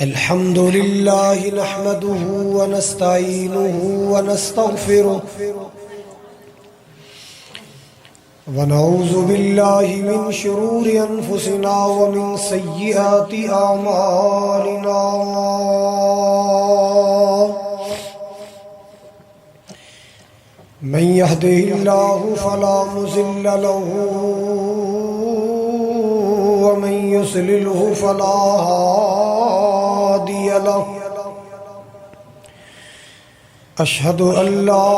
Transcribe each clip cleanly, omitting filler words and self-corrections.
الحمد لله نحمده ونستعينه ونستغفره ونعوذ بالله من شرور أنفسنا ومن سيئات أعمالنا من يهده الله فلا مضل له ومن يضلله فلا هادي له أشهد أن لا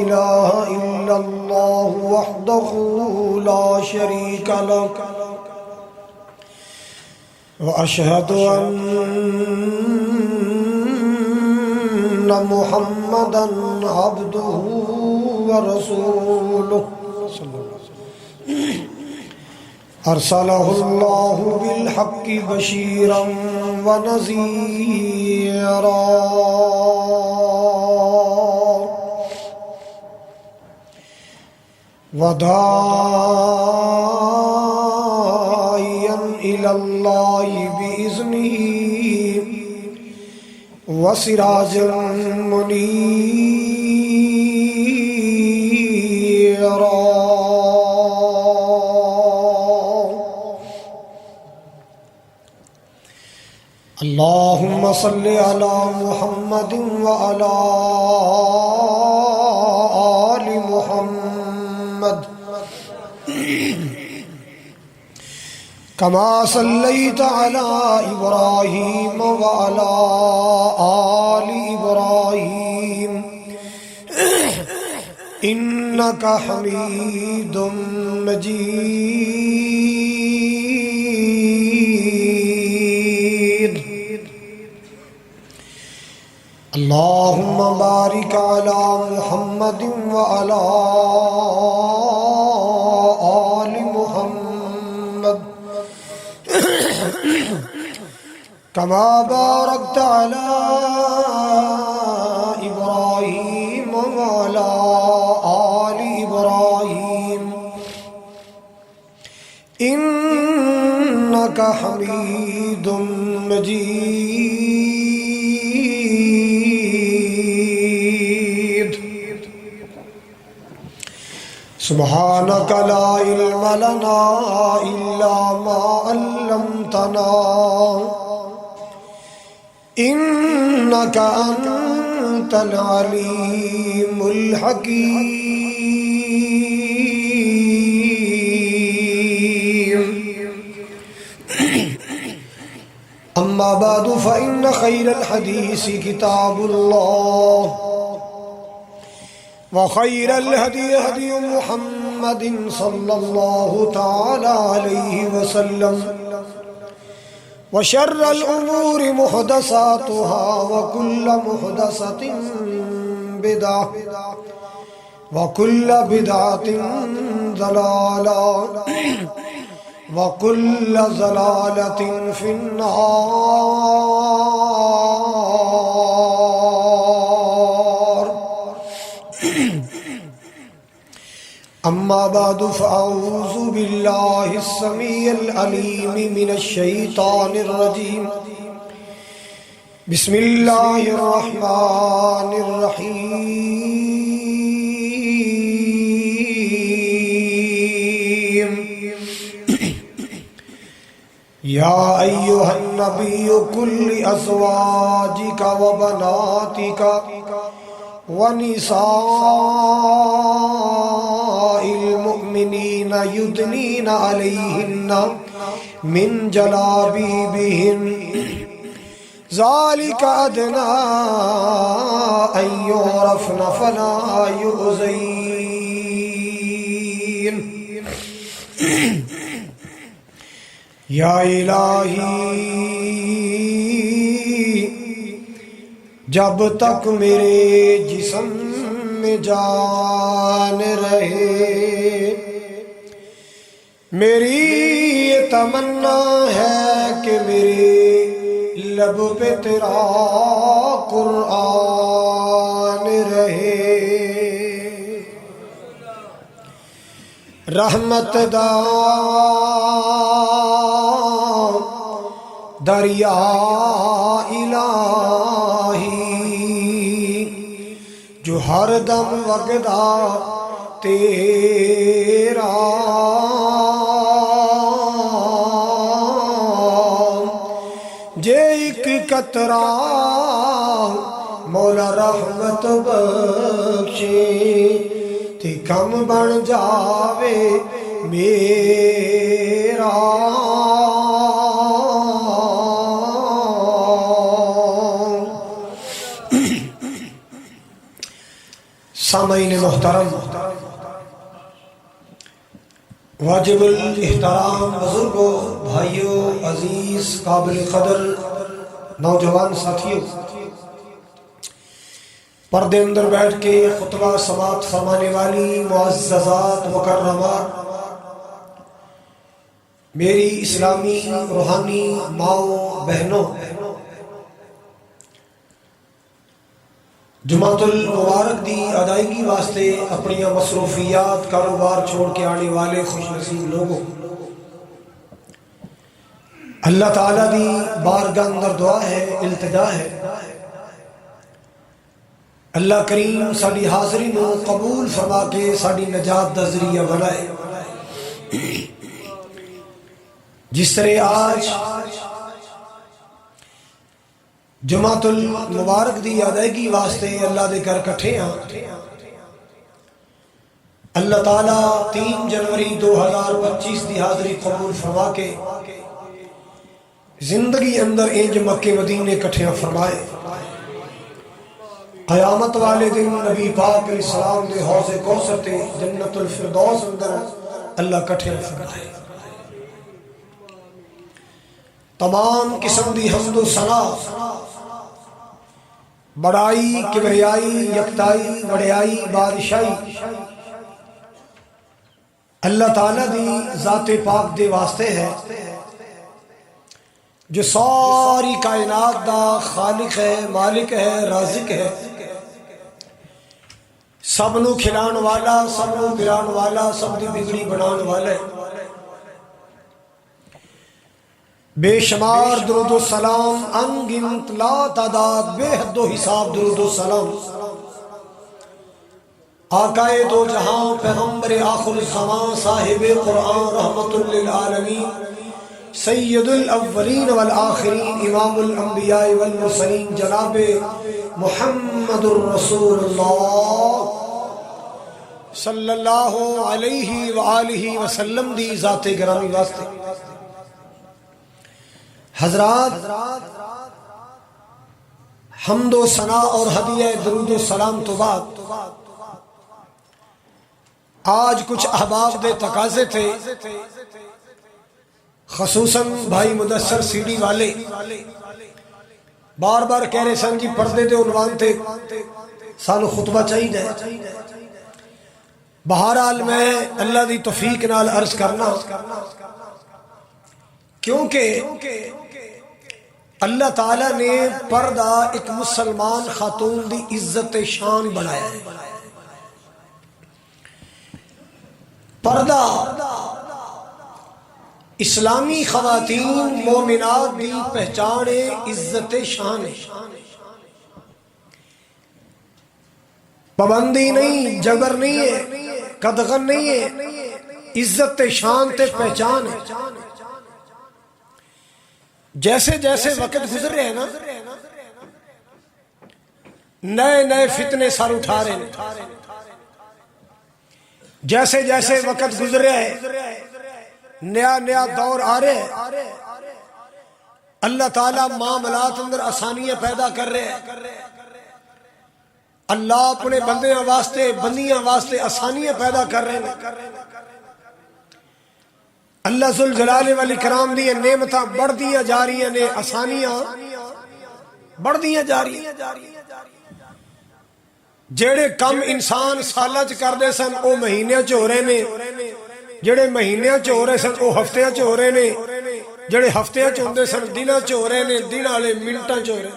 إله إلا الله وحده لا شريك له وأشهد أن محمدًا عبده ورسوله أرسله الله بالحق بشيرا ونذيرا وداعيا إلى الله بإذنه وسراجا منيرا اللهم صل على محمد وعلى آل محمد كما صليت على إبراهيم وعلى آل إبراهيم إنك حميد مجيد اللهم بارك على محمد وعلى آل محمد كما باركت على إبراهيم وعلى آل إبراهيم إنك حميد مجيد سبحانك لا علم لنا إلا ما علمتنا إنك أنت العليم الحكيم أما بعد فإن خير الحديث كتاب الله وخير الهدي هدي محمد صلى الله تعالى عليه وسلم وشر الأمور محدثاتها وكل محدثة بدعة وكل بدعة ضلالة وكل ضلالة في النار أما بعد فأعوذ بالله السميع العليم من الشيطان الرجيم بسم الله الرحمن الرحيم يا أيها النبي قل لأزواجك وبناتك ونساء المؤمنين يدنين عليهن من جلابيبهن ذلك أدنى أن يعرفن فلا يؤذين یا الہی جب تک میرے جسم میں جان رہے میری یہ تمنا ہے کہ میرے لب پہ تیرا قرآن رہے رحمت دا دریا الہی جو ہر دم وگدا تیرا، جے ایک قطرہ مولا رحمت بخشے تے کم بن جاوے میرا۔ سامعین محترم، واجب الاحترام بزرگوں، بھائیوں، عزیز قابل قدر نوجوان ساتھیوں، پردے اندر بیٹھ کے خطبہ سماعت فرمانے والی معززات مکرمات، میری اسلامی روحانی ماؤں بہنوں، جمعۃ المبارک دی ادائیگی واسطے اپنی مصروفیات کاروبار چھوڑ کے آنے والے خوش نصیب لوگوں، اللہ تعالیٰ دی بارگاہ اندر دعا ہے، التجا ہے، اللہ کریم ساڈی حاضری نو قبول فرما کے ساڈی نجات دا ذریعہ بنائے۔ جس طرح آج جمعۃ المبارک دی ادائیگی واسطے اللہ دے گھر کٹھے ہیں، اللہ تعالیٰ 3 جنوری 2025 دی حاضری قبول فرما کے زندگی اندر انج مکے مدینے کٹھے فرمائے، قیامت والے دن نبی پاک علیہ السلام دے حوض کوثر تے جنت الفردوس اندر اللہ کٹھے فرمائے۔ تمام قسم دی حمد و ثنا، بڑائی، کبریائی، یکتائی، وڈیائی، بادشاہی اللہ تعالیٰ دی ذات پاک دے واسطے ہے، جو ساری کائنات دا خالق ہے، مالک ہے، رازق ہے، سب نو کھلان والا، سب نو پلان والا، سب دی بگڑی بنان والا ہے۔ بے شمار درود و سلام، انگنت لا تعداد، بے حد و حساب درود و سلام آقائے دو جہاں، پیغمبر آخر الزمان، صاحب قرآن، رحمت للعالمین، سید الاولین والآخرین، امام الانبیاء والمرسلین، جناب محمد الرسول اللہ صلی اللہ علیہ وآلہ وسلم دی ذات گرامی واسطے۔ حضرات، حمد و ثنا اور ہدیہ درود و سلام تو بعد آج کچھ احباب دے تقاضے تھے، خصوصاً بھائی مدثر سی ڈی والے بار بار کہہ رہے سن جی پردے دے عنوان تھے سانو خطبہ چاہیے۔ بہرحال میں اللہ دی توفیق نال عرض کرنا، کیونکہ اللہ تعالیٰ نے پردہ ایک مسلمان خاتون دی عزت شان بنایا ہے۔ پردہ اسلامی خواتین مومنات دی پہچان عزت شان ہے، پابندی نہیں، جبر نہیں ہے، قدغن نہیں ہے، عزت شان تے پہچان ہے۔ جیسے جیسے وقت گزر رہے ہیں نا، نئے نئے فتنے سر اٹھا رہے ہیں، جیسے جیسے وقت گزر رہا ہے نیا نیا دور آ رہے ہیں، اللہ تعالیٰ معاملات اندر آسانیاں پیدا کر رہے ہیں، اللہ اپنے بندیاں واسطے، بندیاں واسطے آسانیاں پیدا کر رہے ہیں۔ اللہ ذوالجلال والاکرام دی نعمتاں بڑھ دیاں جا رہی ہیں، آسانیاں بڑھ دیاں جا رہی ہیں۔ جڑے کم انسان سالاں چ کردے سن او مہینیاں چ ہو رہے نے، جڑے مہینیاں چ ہو رہے سن او ہفتیاں چ ہو رہے نے، جڑے ہفتیاں چ ہوندے سن دناں چ ہو رہے نے، دن والے منٹاں چ ہو رہے۔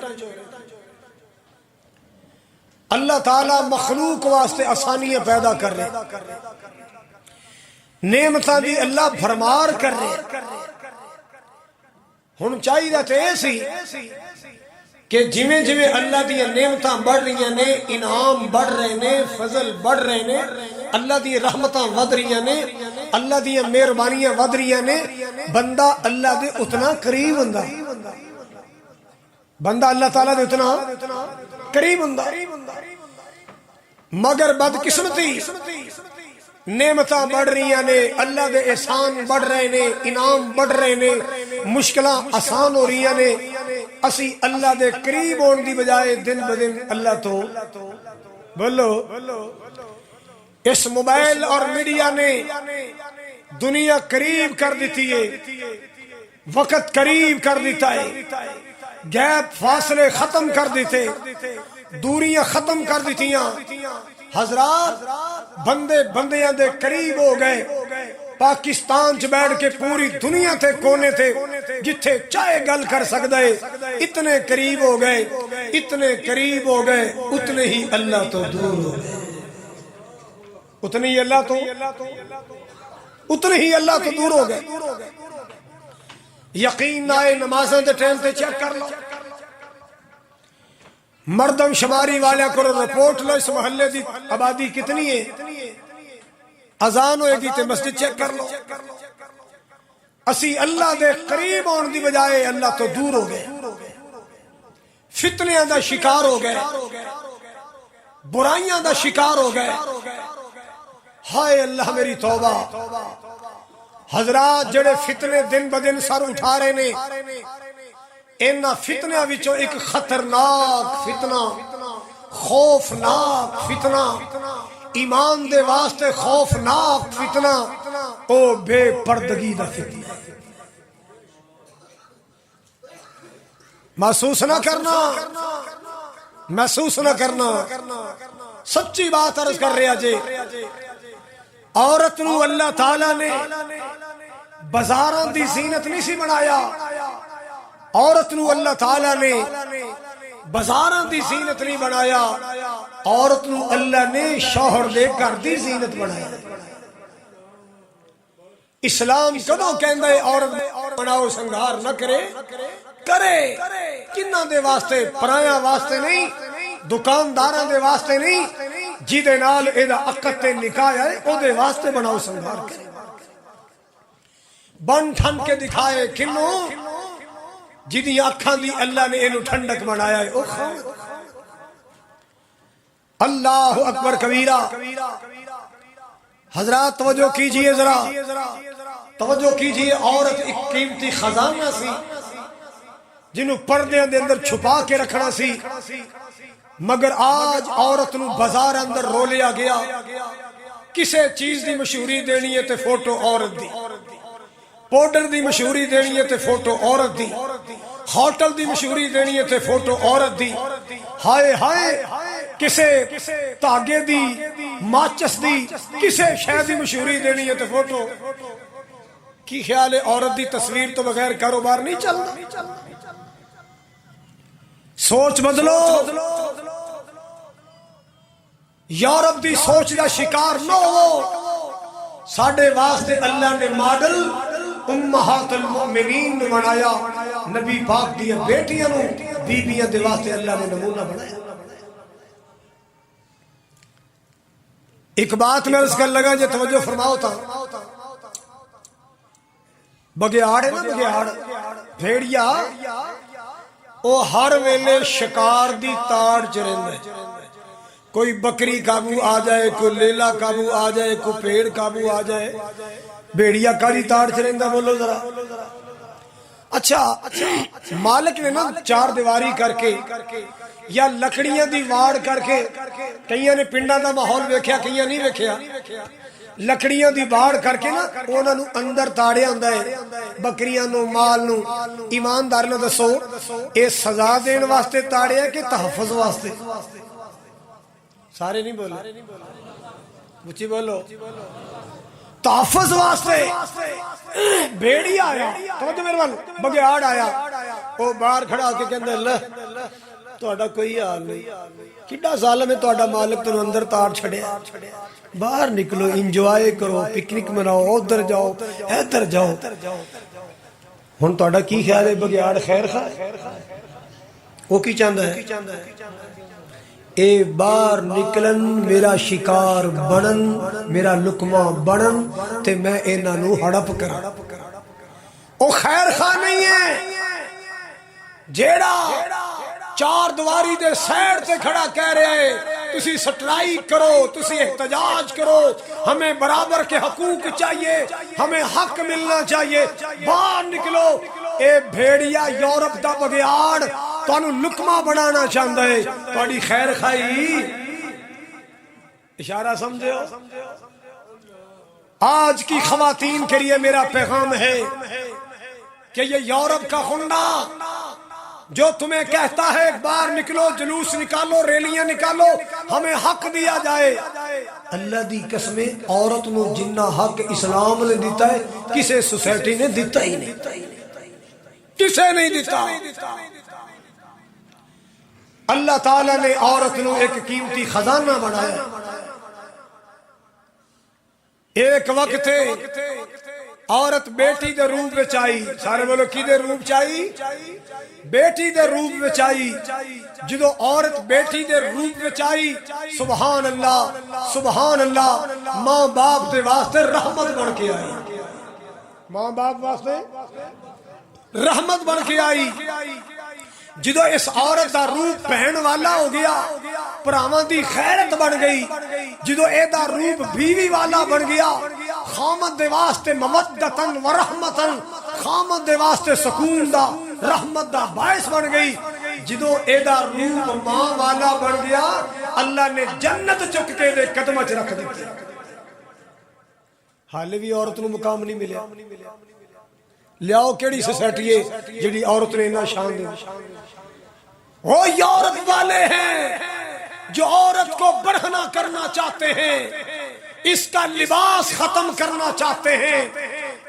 اللہ تعالیٰ مخلوق واسطے آسانیاں پیدا کر رہے، نعمتاں دی اللہ بھرمار کر رہے. ہن چاہیے تے اے سی کہ جویں جویں اللہ دی نعمتاں بڑھ رہی نے، انعام بڑھ رہے نے، فضل بڑھ رہے نے، اللہ دی رحمتاں ود رہی نے، اللہ دی مہربانیاں ود رہی نے، بندہ اللہ دے اتنا قریب ہوندا، بندہ اللہ تعالیٰ دے اتنا قریب ہوندا. مگر بدقسمتی نعمتاں بڑھ رہی نے، اللہ دے احسان بڑھ رہے نے، انعام بڑھ رہے نے، مشکلاں آسان ہو رہی نے، اسی اللہ دے قریب ہون دی بجائے دن بدن اللہ تو بولو. اس موبائل اور میڈیا نے دنیا قریب کر دیتی ہے، وقت قریب کر دیتا ہے، گیپ فاصلے ختم کر دیتے، دوریاں ختم کر دیتیاں. حضرات بندے بندیاں دے قریب ہو گئے. پاکستان چ بیٹھ کے پوری دنیا تے کونے تے جتھے چاہے گل کر سکدا ہے، اتنے قریب ہو گئے، اتنے قریب ہو گئے، اتنے ہی اللہ تو دور ہو گئے، اتنے ہی اللہ تو دور ہو گئے. یقین نہ آئے نمازاں دے ٹائم تے چیک کر لو، مردم شماری والے کو رپورٹ لو اس محلے دی آبادی کتنی ہے، اذان ہوئے گی تے مسجد چیک کر لو. اسی اللہ دے قریب ہون دی بجائے اللہ تو دور ہو گئے، فتنیاں دا شکار ہو گئے، برائیاں دا شکار ہو گئے. ہائے اللہ میری توبہ. حضرات جڑے فتنے دن بدن سر اٹھا رہے نے، انہاں فتنیاں وچوں ایک خطرناک فتنہ، خوفناک فتنہ، ایمان دے واسطے خوفناک فتنہ، او بے پردگی دا فتنہ. محسوس نہ کرنا، محسوس نہ کرنا، سچی بات عرض کر رہا جی. عورت نو اللہ تعالیٰ نے بازاراں دی زینت نہیں سی بنایا، عورت نو اللہ تعالیٰ نے بازاراں دی زینت نہیں بنایا، عورت نو اللہ نے شوہر دے گھر دی زینت بنایا. اسلام کدوں کہندا ہے عورت بناؤ سنگار نہ کرے، کرے کناں دے واسطے؟ پرایاں واسطے نہیں، دکانداراں دے واسطے نہیں، جیدے نال ایدہ عقد تے نکاح ہے او دے واسطے بناؤ سنگار کرے. بن ٹھن کے دکھائے کنوں جدی اکھاں دی اللہ نے اینو ٹھنڈک بنایا ہے. او اللہ اکبر کبیرہ. حضرات توجہ کیجئے، ذرا توجہ کیجئے. عورت ایک قیمتی خزانہ سی جنہوں پردیاں دے اندر چھپا کے رکھنا سی، مگر آج عورت نو بازار اندر رو لیا گیا. کسے چیز دی مشہوری دینی ہے تے فوٹو عورت دی، پاؤڈر دی مشہوری دینی ہے تے فوٹو عورت دی، ہوٹل دی مشہوری دینی ہے تے فوٹو عورت دی. ہائے ہائے کسے تاگے دی، ماچس دی، کسے شے دی مشہوری دینی ہے تے فوٹو. کی خیال ہے عورت دی تصویر تو بغیر کاروبار نہیں چلتا؟ سوچ بدلو، یورپ دی سوچ دا شکار نہ ہو. ساڈے واسطے اللہ نے ماڈل امہات المؤمنین نے بنایا، نبی پاک دی بیٹیاں نو بیبیاں دے واسطے اللہ نے نمونہ بنایا. ایک بات میں عرض کر لگا جے توجہ فرماؤ تھا. بگیاڑ ہے نا، بگیاڑ بھیڑیا، او ہر ویلے شکار دی تاڑ چ رہندا ہے. کوئی بکری قابو آ جائے، کوئی لیلا قابو آ جائے، کوئی پیڑ قابو آ جائے، بھیڑیا کاڑی تاڑ چ رہندا. بولو ذرا. اچھا مالک نے نا چار دیواری کر کے یا لکڑیاں دی واڑ کر کے، کئیاں نے پنڈاں دا ماحول ویکھیا، کئیاں نہیں ویکھیا، لکڑیاں دی باڑ کر کے نا انہاں نو اندر تاڑیا ہوندا ہے، بکریاں نو، مال نو. ایماندار نو دسو اے سزا دین واسطے تاڑیا کہ تحفظ واسطے؟ سارے نہیں بولے، اونچی بولو. تحفظ واسطے. بھیڑی آیا، توجہ میرے وال، بگیاڑ آیا، او باہر کھڑا ہو کے کہندا اللہ ਤੁਹਾਡਾ ਕੋਈ ਹਾਲ ਨਹੀਂ। ਕਿੱਡਾ ਜ਼ਾਲਮ ਹੈ ਤੁਹਾਡਾ ਮਾਲਕ, ਤੈਨੂੰ ਅੰਦਰ ਤਾੜ ਛੜਿਆ। ਬਾਹਰ ਨਿਕਲੋ, ਇੰਜੋਏ ਕਰੋ, ਪਿਕਨਿਕ ਮਨਾਓ, ਉਧਰ ਜਾਓ, ਇੱਧਰ ਜਾਓ। ਹੁਣ ਤੁਹਾਡਾ ਕੀ ਖਿਆਲ ਹੈ ਬਗਿਆੜ ਖੈਰ ਖਾ? وہ کی چاہتا ہے اے باہر نکلن میرا شکار بنن میرا لقمہ بنن تے میں انہاں نو ہڑپ کراں۔ او خیر خواہ نہیں ہے جیڑا چار دواری دے سائڈ تے کھڑا کہہ رہا ہے تسی سٹرائی کرو، تسی احتجاج کرو، ہمیں برابر کے حقوق چاہیے، ہمیں حق ملنا چاہیے۔ باہر نکلو، اے بھیڑیا یورپ دا بگیاڑ تانوں لقمہ بنانا چاہتا ہے، تہاڈی خیر خواہی۔ اشارہ سمجھے ہو؟ آج کی خواتین کے لیے میرا پیغام ہے کہ یہ یورپ کا خنڈا جو تمہیں کہتا ہے باہر نکلو، جلوس نکالو، ریلیاں نکالو، ہمیں حق دیا جائے، اللہ دی قسم عورت نو جنہ حق اسلام نے دیتا ہے کسے سوسائٹی نے دیتا ہی نہیں، کسے نہیں دیتا۔ اللہ تعالیٰ نے عورت نو ایک قیمتی خزانہ بنایا۔ ایک وقت ہے عورت بیٹی دے روپ وچ آئی، سارے بولو کی دے روپ چاہی؟ بیٹی دے روپ وچ آئی۔ جدو عورت بیٹی دے روپ وچ آئی، سبحان اللہ سبحان اللہ، ماں باپ دے واسطے رحمت بن کے آئی، ماں باپ واسطے رحمت بن کے آئی۔ جدو اس عورت دا روپ بہن والا ہو گیا، پراواں دی خیرت بن گئی، جدو اے دا روپ بیوی والا بن گیا، خامد دے واسطے مودتن و رحمتن، خامد دے واسطے سکون دا رحمت دا باعث بن گئی، جدو اے دا روپ ماں والا بن گیا، اللہ نے جنت چک کے دے قدمہ چ رکھ دیتی۔ حالے بھی عورت نو مقام نہیں ملیا۔ لیاؤ کیڑی سوسائٹی ہے جڑی عورت نے اتنا شان دے؟ وہ یورپ والے ہیں جو عورت کو برہنہ کرنا چاہتے ہیں، اس کا لباس ختم کرنا چاہتے ہیں،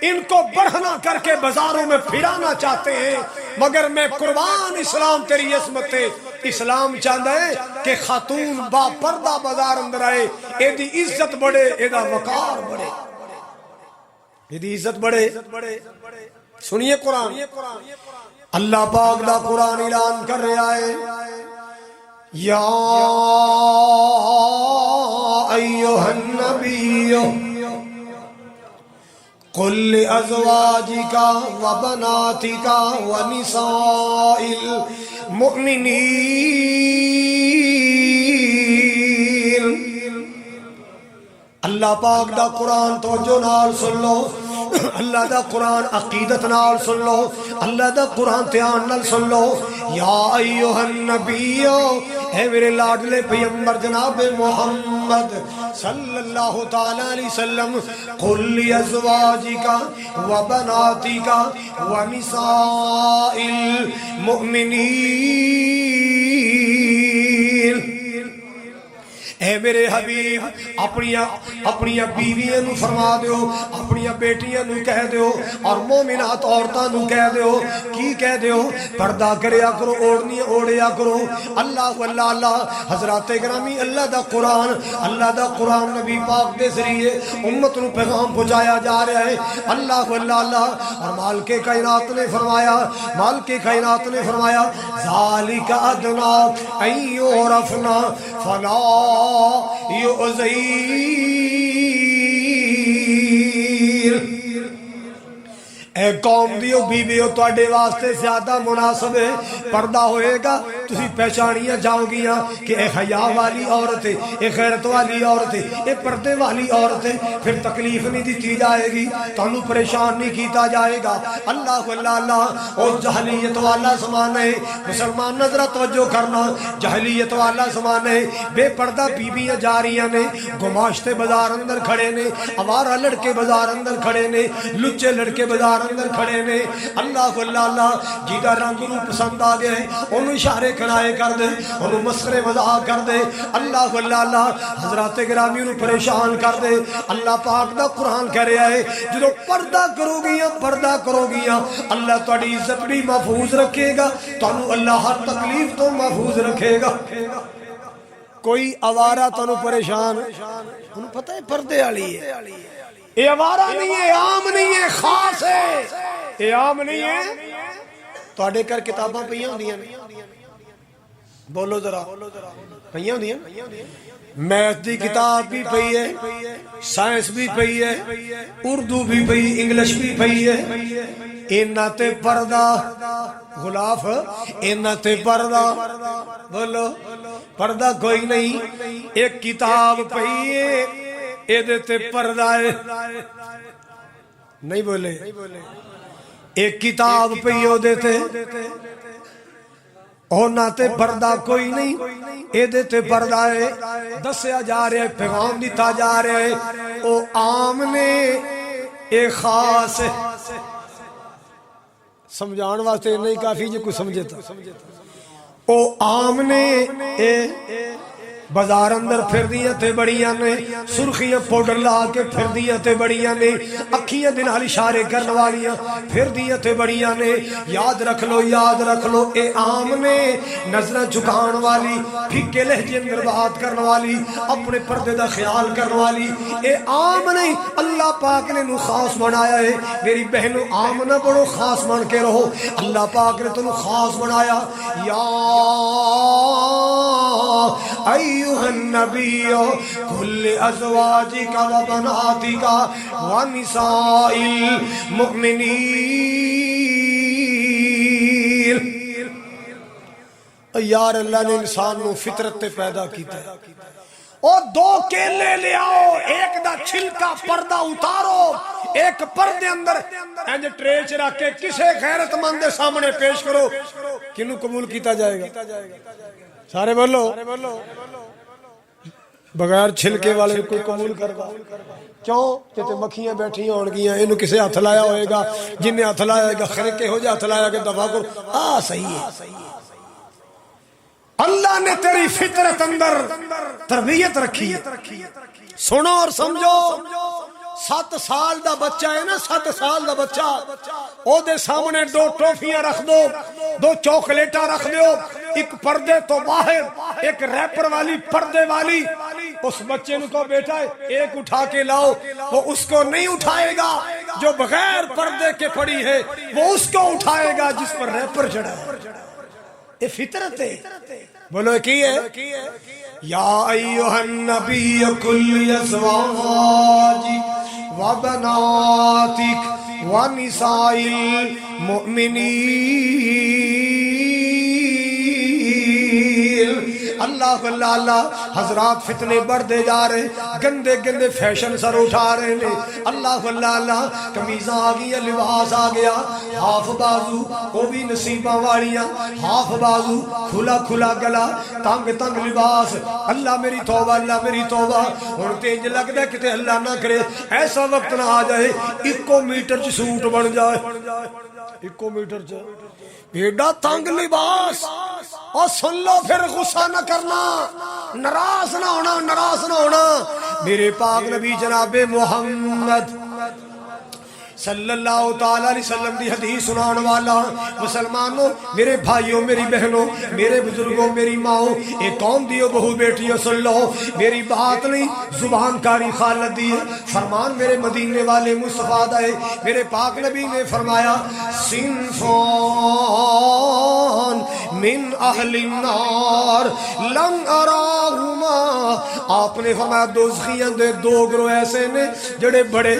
ان کو برہنہ کر کے بازاروں میں پھرانا چاہتے ہیں، مگر میں قربان اسلام تیری عظمت ہے، اسلام چاہتا ہے کہ خاتون با پردہ بازار اندر آئے، اے دی عزت بڑھے، اے دا وقار بڑھے، اے دی عزت بڑھے۔ سنیے قرآن، اللہ پاک دا قرآن اعلان کر رہا ہے، یا ایھا النبی قل لأزواجک وبناتک ونساء المؤمنین۔ اللہ پاک دا قرآن توجہ نال سن لو، اللہ دا قرآن عقیدت نال سن لو، اللہ دا قرآن دھیان نال سن لو۔ یا ایھا النبی، اے میرے لاڈلے پیغمبر جناب محمد صلی اللہ تعالی علیہ وسلم، قل لأزواجک وبناتک ونساء المؤمنین۔ اے میرے حبیب اپنی بیویاں نو فرما دیو، اپنی بیٹیاں نو کہہ دیو، اور مومنات عورتاں نو کہہ دیو، کی کہہ دیو؟ پردہ کریا کرو، اوڑھنی اوڑھیا کرو۔ اللہ اللہ اللہ، حضرات گرامی، اللہ دا قرآن نبی پاک دے ذریعے امت نو پیغام پہنچایا جا رہا ہے۔ اللہ اللہ اللہ، اور مالک کائنات نے فرمایا ذالک ادنا ان یعرفنا فلا یؤذین۔ اے قوم دیو بیویو، تواڈے واسطے زیادہ مناسب ہے، پردہ ہوئے گا، تسی پہچانیاں جاؤ گیاں کہ اے حیا والی عورت ہے، اے غیرت والی عورت ہے، اے پردے والی عورت ہے، پھر تکلیف نہیں دیتی جائے گی، تانوں پریشان نہیں کیتا جائے گا۔ اللہ اللہ اللہ، اور جہلیت والا زمانہ ہے، مسلمان نظرہ توجہ کرنا، جہلیت والا زمانہ ہے، بے پردہ بیویاں جا رہی نے، گماشتے بازار اندر کھڑے نے، آوارہ لڑکے بازار اندر کھڑے نے، لچے لڑکے بازار اندر کھڑے نے۔ اللہ اللہ اللہ، جیدہ رنگ نو پسند آ گئے، انہوں اشارے کنائے کر دے انہوں مسخرے مذاق کر دے اللہ اللہ حضرات گرامی انہوں پریشان کر دے اللہ پاک دا قرآن کہہ رہا ہے جو پردہ کرو گیاں اللہ تہاڈی عزت بھی محفوظ رکھے گا تانوں اللہ ہر تکلیف تو محفوظ رکھے گا کوئی آوارہ تانوں پریشان انہوں پتہ ہے پردے والی ہے یہ آوارہ نہیں ہے عام نہیں ہے خاص ہے یہ عام نہیں ہے تہاڈے گھر کتاباں پئیاں ہوندیاں بولو ذرا پئیاں ہوندیاں میتھ دی کتاب بھی پئی ہے سائنس بھی پئی ہے اردو بھی پئی انگلش بھی پئی ہے انہاں تے پردہ غلاف انہاں تے پردہ بولو پردہ کوئی نہیں ایک کتاب پئی ہے ایدے تے پردہ ہے نہیں بولے ایک کتاب پئی ہو دیتے اونا تے پردہ کوئی نہیں ایدے تے پردہ ہے دسیا جا رہے ہیں پیغام دیتا جا رہے ہیں او عام نے ایک خاص ہے سمجھان واسطے نہیں کافی جو کوئی سمجھے تھا او عام نے بازار اندر پھر دیاں تے بڑیاں نے سرخیاں پوڈر لا کے پھر دیاں تے بڑیاں نے اکھیاں دے نال اشارے کرن والیاں پھر دیاں تے بڑیاں نے یاد رکھ لو اے عام نے نظراں جھکان والی پھکے لہجے اندر بات کرن والی اپنے پردے دا خیال کرن والی اے عام نہیں اللہ پاک نے نو خاص بنایا ہے میری بہنوں عام نہ بڑو خاص بن کے رہو اللہ پاک نے تنو خاص بنایا یا ایوہ النبی کل ازواجک و بناتک و نساء المؤمنین یار اللہ نے انسان نو فطرت تے پیدا کیتا ہے اور دو کیلے لے آؤ ایک دا چھلکا پردہ اتارو ایک پردے اندر انج ٹریچ رکھ کے کسے غیرت مند دے سامنے پیش کرو کنو قبول کیتا جائے گا سارے بولو بغیر چھلکے والے کوئی قبول کرتا کیوں کہ تے مکھیاں بیٹھی ہون گیاں اینو کسے ہاتھ لایا ہوئے گا جنہیں ہاتھ لایا ہوئے گا خرکے ہو جا ہاتھ لایا کہ دفعہ کرو صحیح ہے اللہ نے تیری فطرت اندر تربیت رکھی ہے سنو اور سمجھو 7 سال دا بچہ ہے نا 7 سال دا بچہ او دے سامنے 2 ٹوفیاں رکھ دو 2 چاکلیٹاں رکھ دو ایک پردے تو باہر ایک ریپر والی پردے والی اس بچے نے کہو بیٹا ایک اٹھا کے لاؤ وہ اس کو نہیں اٹھائے گا جو بغیر پردے کے پڑی ہے وہ اس کو اٹھائے گا جس پر ریپر چڑھا ہے یہ فطرت ہے بولو کی ہے یا ایوہ النبی کل ازواجک و بناتک و نساء المؤمنین اللہ اللہ حضرات فتنے بڑھتے جا رہے گندے گندے فیشن سر اٹھا رہے ہیں اللہ اللہ کمیزاں آ گئی لباس آ گیا ہاف بازو وہ بھی نصیباں والیاں ہاف بازو کھلا کھلا گلا تنگ تنگ لباس اللہ میری توبہ ہن تے انج لگدا کہ اللہ نہ کرے ایسا وقت نہ آ جائے 1 میٹر چ سوٹ بن جائے 1 میٹر چ ایڈا تنگ لباس اور سن لو پھر غصہ نہ کرنا ناراض نہ ہونا میرے پاک نبی جناب محمد صلی اللہ تعالی علیہ وسلم دی حدیث سنان والا مسلمانوں میرے بھائیوں میری بہنوں میرے بزرگوں میری ماؤں ایک قوم دیو بہو بیٹیوں سن لو میری بات نہیں زبان کاری خالد دی فرمان میرے مدینے والے مصطفیٰ دائے میرے پاک نبی نے فرمایا صنفان من اہل النار لم اراہما آپ نے فرمایا دوزخیاں دے 2 گروہ ایسے نے جڑے بڑے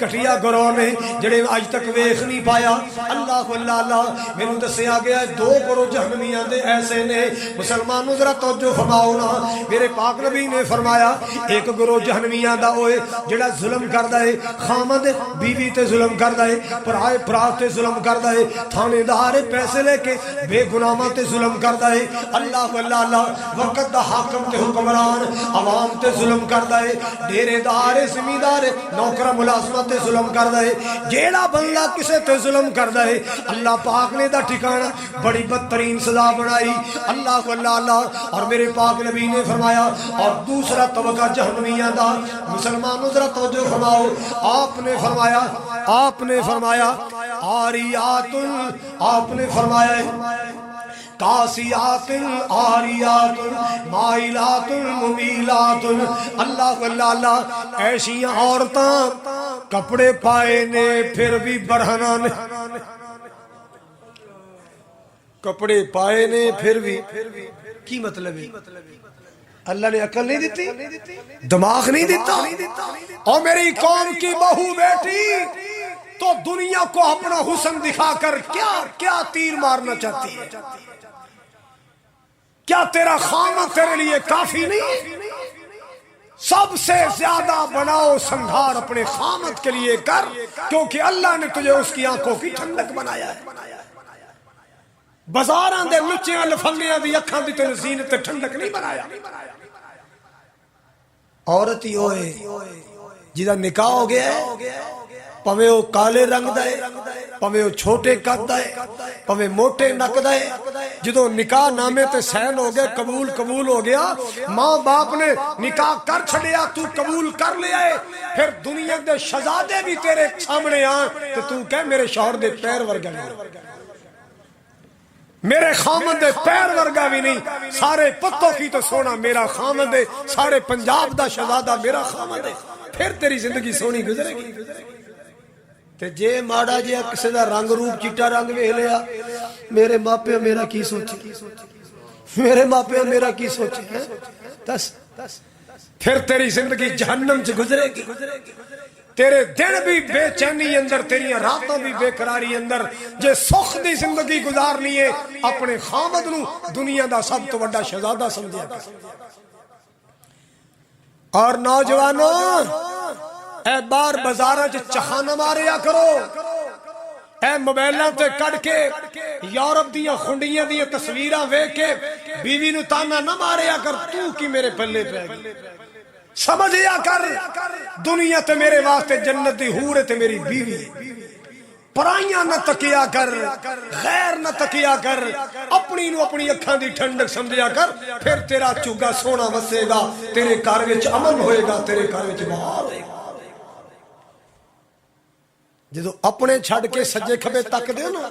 کٹیا گروہ نے جڑے آج تک ویکھ نہیں پایا اللہ میں نے دسیا گیا 2 گروہ جہنمیاں دے ایسے نے مسلمانوں ذرا توجہ فرماؤ نا میرے پاک نبی نے فرمایا ایک گروہ جہنمیاں دا ہوئے جڑا ظلم کردا ہے خامد بیوی تے ظلم کردا ہے پرائے تے ظلم کردا ہے تھانے دار پیسے لے کے بے گناہ ماواں تے ظلم کردا ہے اللہ اللہ اللہ وقت دا حاکم تے حکمران عوام تے ظلم کردا ہے ڈیرے دار زمیندار نوکر ملازمت تے ظلم کردا ہے جیڑا بندہ کسے تے ظلم کردا ہے اللہ پاک نے دا ٹھکانہ بڑی بدترین سزا بنائی اللہ اللہ اللہ اور میرے پاک نبی نے فرمایا اور دوسرا طبقہ جہنمیاں دا مسلمانوں ذرا توجہ فرماؤ آپ نے فرمایا آریات آپ نے فرمایا کاسیات آریات مائلات ممیلات اللہ اللہ اللہ ایسی عورتاں کپڑے پائے نے پھر بھی برہنہ نے کپڑے پائے نے پھر بھی کی مطلب ہے اللہ نے عقل نہیں دیتی دماغ نہیں دیتا اور میری قوم کی بہو بیٹی تو دنیا کو اپنا حسن دکھا کر کیا تیر مارنا چاہتی ہے کیا تیرا خامد تیرے لیے کافی نہیں سب سے زیادہ بناؤ سنگھار اپنے خامد کے لیے کر کیونکہ اللہ نے تجھے اس کی آنکھوں کی ٹھنڈک بنایا ہے بازاراں دے لچیاں لفنگیاں دی اکھاں دی تے زینت تے ٹھنڈک نہیں بنایا عورت ہی ہوئے جدا نکاح ہو گیا ہے پویں وہ کالے رنگ دا ہے پویں وہ چھوٹے قد دا ہے پویں موٹے نک دا ہے جدو نکاح نامے تے سین ہو گئے قبول ہو گیا ماں باپ نے نکاح کر چھڑیا تو قبول کر لیا ہے پھر دنیا دے شہزادے بھی تیرے سامنے آن تو تو کہے میرے شوہر دے پیر ورگا نہیں میرے خامد دے پیر ورگا بھی نہیں سارے پتوں کی تو سونا میرا خامد ہے سارے پنجاب دا شہزادہ میرا خامد ہے پھر تیری زندگی سونی گزرے گی تے جے ماڑا جے کسے دا رنگ روپ چٹا رنگ ویکھ لیا میرے ماپے میرا کی سوچے میرے ماپے میرا کی سوچے دس پھر تیری زندگی جہنم سے گزرے گی تیرے دن بھی بے چینی اندر تیری راتوں بھی بے قراری اندر جے سخ دی زندگی گزارنی ہے اپنے خامد نو دنیا دا سب تو بڑا شہزادہ سمجھیا اور نوجوانوں اے بار بازاراں چ چہانا ماریا کرو اے موبائلاں تے کڈ کے یورپ دیاں خنڈیاں دیاں تصویراں ویکھ کے بیوی نو تانا نہ ماریا کر تو کی میرے پلے پے گئی سمجھیا کر دنیا تے میرے واسطے جنت دی حور تے میری بیوی پرائیاں نہ تکیا کر غیر نہ تکیا کر اپنی نو اپنی اکھاں دی ٹھنڈک سمجھیا کر پھر تیرا چوگا سونا وسے گا تیرے گھر وچ امن ہوئے گا تیرے گھر وچ بہار ہوئے گا جدو اپنے چھڑ کے سجے کھبے تک دے نا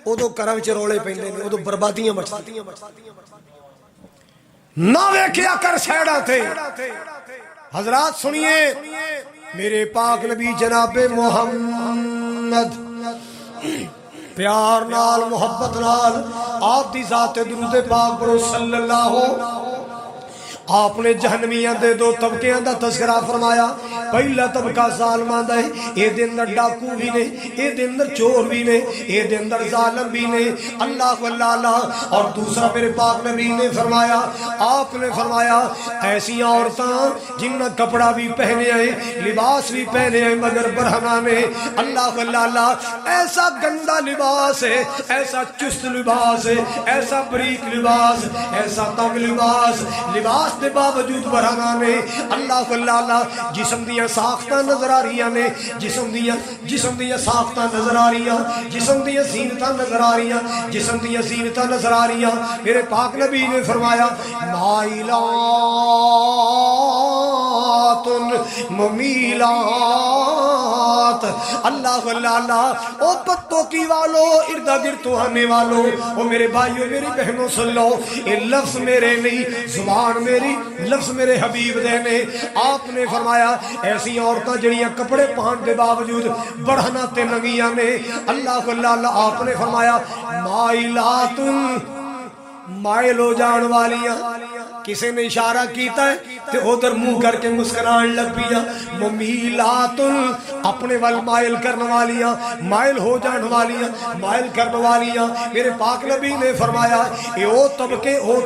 ادو گھراں وچ رولے پیندے نے ادو بربادیاں مچدیاں نہ ویکھیا کر سیڑاں تے حضرات سنیے میرے پاک نبی جناب محمد پیار نال محبت نال آپ دی ذات درود پاک پڑھو صلی اللہ آپ نے جہنمیاں دے دو طبقیاں دا تذکرہ فرمایا پہلا طبقہ ظالماں دا ہے اے دے اندر ڈاکو بھی نے اے دے اندر چور بھی نے اے دے اندر ظالم بھی نے اللہ اللہ اور دوسرا میرے پاک نبی نے فرمایا آپ نے فرمایا ایسی عورتاں جن کپڑا بھی پہنے آئے لباس بھی پہنے آئے مگر برہنہ نے اللہ اللہ ایسا گندا لباس ہے ایسا چست لباس ہے ایسا بریک لباس ایسا تنگ لباس دے باوجود برہنہ نے اللہ اللہ جسم دیاں ساختاں نظر آ رہی نے جسم دیاں ساختاں نظر آ رہی جسم دیاں زینتاں نظر آ رہی جسم دیاں زینتاں نظر آ رہی میرے پاک نبی نے فرمایا مائلات ممیلات اللہ اللہ او پتوں کی والو اردا گرد تو آنے والو او میرے بھائیو میری بہنوں سن لو یہ لفظ میرے نہیں زبان میری لفظ میرے حبیب دے نے آپ نے فرمایا ایسی عورتاں جڑیاں کپڑے پہن دے باوجود بڑھنا تے ننگیاں نے اللہ اللہ آپ نے فرمایا مائلات مائل ہو جان والیاں کسی نے اشارہ کیتا ہے تے ادھر منہ کر کے مسکران لگ پیا. ممیلات اپنے وال مائل کرنے والیاں, مائل ہو جان والیاں, مائل کرنے والیاں. میرے پاک نبی نے فرمایا اے او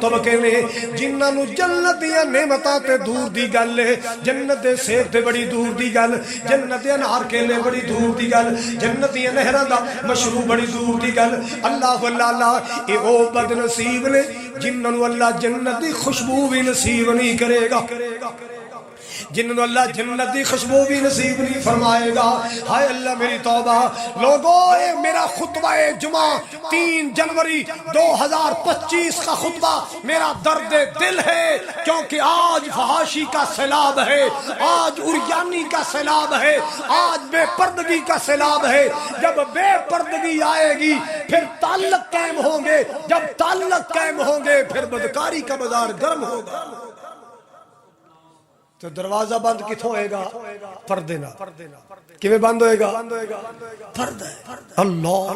طبقے نے جنہاں نو جنت دیاں نعمتاں تے دور دی گل ہے, جنت دے سیب تے بڑی دور دی گل, جنت دے انہار کیلے بڑی دور دی گل, جنت دیاں نہراں دا مشروب بڑی دور دی گل. اللہ اللہ اے او بد نصیب نے جنہاں نو اللہ جنت دی خوشبو بھی نصیب نہیں کرے گا, جنہوں اللہ جنت دی خوشبو بھی نصیب نہیں فرمائے گا. ہائے اللہ میری توبہ. لوگوں اے میرا خطبہ جمعہ 3 جنوری 2025 کا خطبہ میرا درد دل ہے, کیونکہ آج فحاشی کا سیلاب ہے, آج عریانی کا سیلاب ہے, آج بے پردگی کا سیلاب ہے. جب بے پردگی آئے گی پھر تعلق قائم ہوں گے, جب تعلق قائم ہوں گے پھر بدکاری کا بازار گرم ہوگا. تو دروازہ بند کتھوں ہوئے گا؟ پردے نہ. کیویں بند ہوئے گا؟ پردہ. اللہ.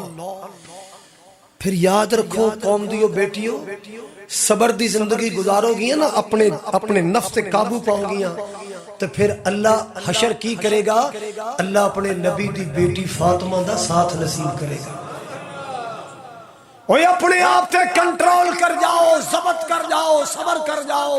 پھر یاد رکھو قوم دیو بیٹیو, صبر دی زندگی گزارو گیاں نا, اپنے نفس تے قابو پاؤ گیاں, تو پھر اللہ حشر کی کرے گا؟ اللہ اپنے نبی دی بیٹی فاطمہ دا ساتھ نصیب کرے گا. وہ اپنے آپ تے کنٹرول کر جاؤ, ضبط کر جاؤ, صبر کر جاؤ.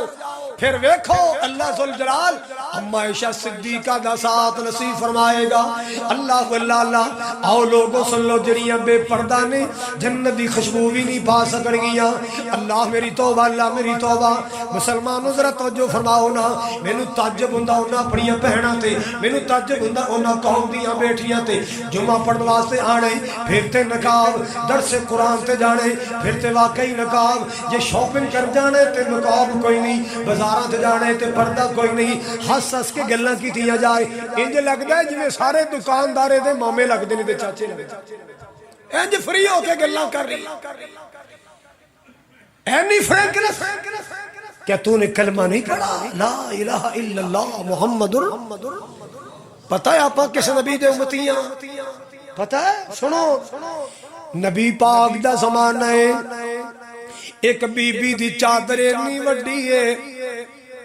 پھر ویکھو اللہ ذوالجلال اما عائشہ صدیقہ دا ساتھ نصیب فرمائے گا. اللہ اللہ آؤ لوگوں سن لو, جڑیاں بے پردہ نے جنت دی خوشبو بھی نہیں پا سکن گیاں. اللہ میری توبہ, اللہ میری توبہ. مسلمانوں ذرا توجہ فرماؤ نا, مینوں تعجب ہوندا انہاں اپنیاں بہناں تے, مینوں تعجب ہوندا انہاں قوم دیاں بیٹیاں تے جمعہ پڑھن واسطے آنے, پھر تے نقاب, درس قرآن تے جانے, پھر تے واقعی نقاب, یہ شاپنگ کر جانے تے نقاب کوئی نہیں, بازاراں تے جانے تے پردہ کوئی نہیں. ہس ہس کے گلاں کیتیاں جائے, انج لگدا ہے جویں سارے دکاندارے دے مامے لگدے نے تے چاچے لگدے, انج فری ہو کے گلاں کر رہی. اینی فرینکنس, کیا تو نے کلمہ نہیں پڑھا لا الہ الا اللہ محمد پتہ ہے آپا کس نبی دے امتیاں؟ پتہ ہے؟ سنو, نبی پاک دا زمانہ ہے, ایک بی بی دی چادر اینی وڈی ہے,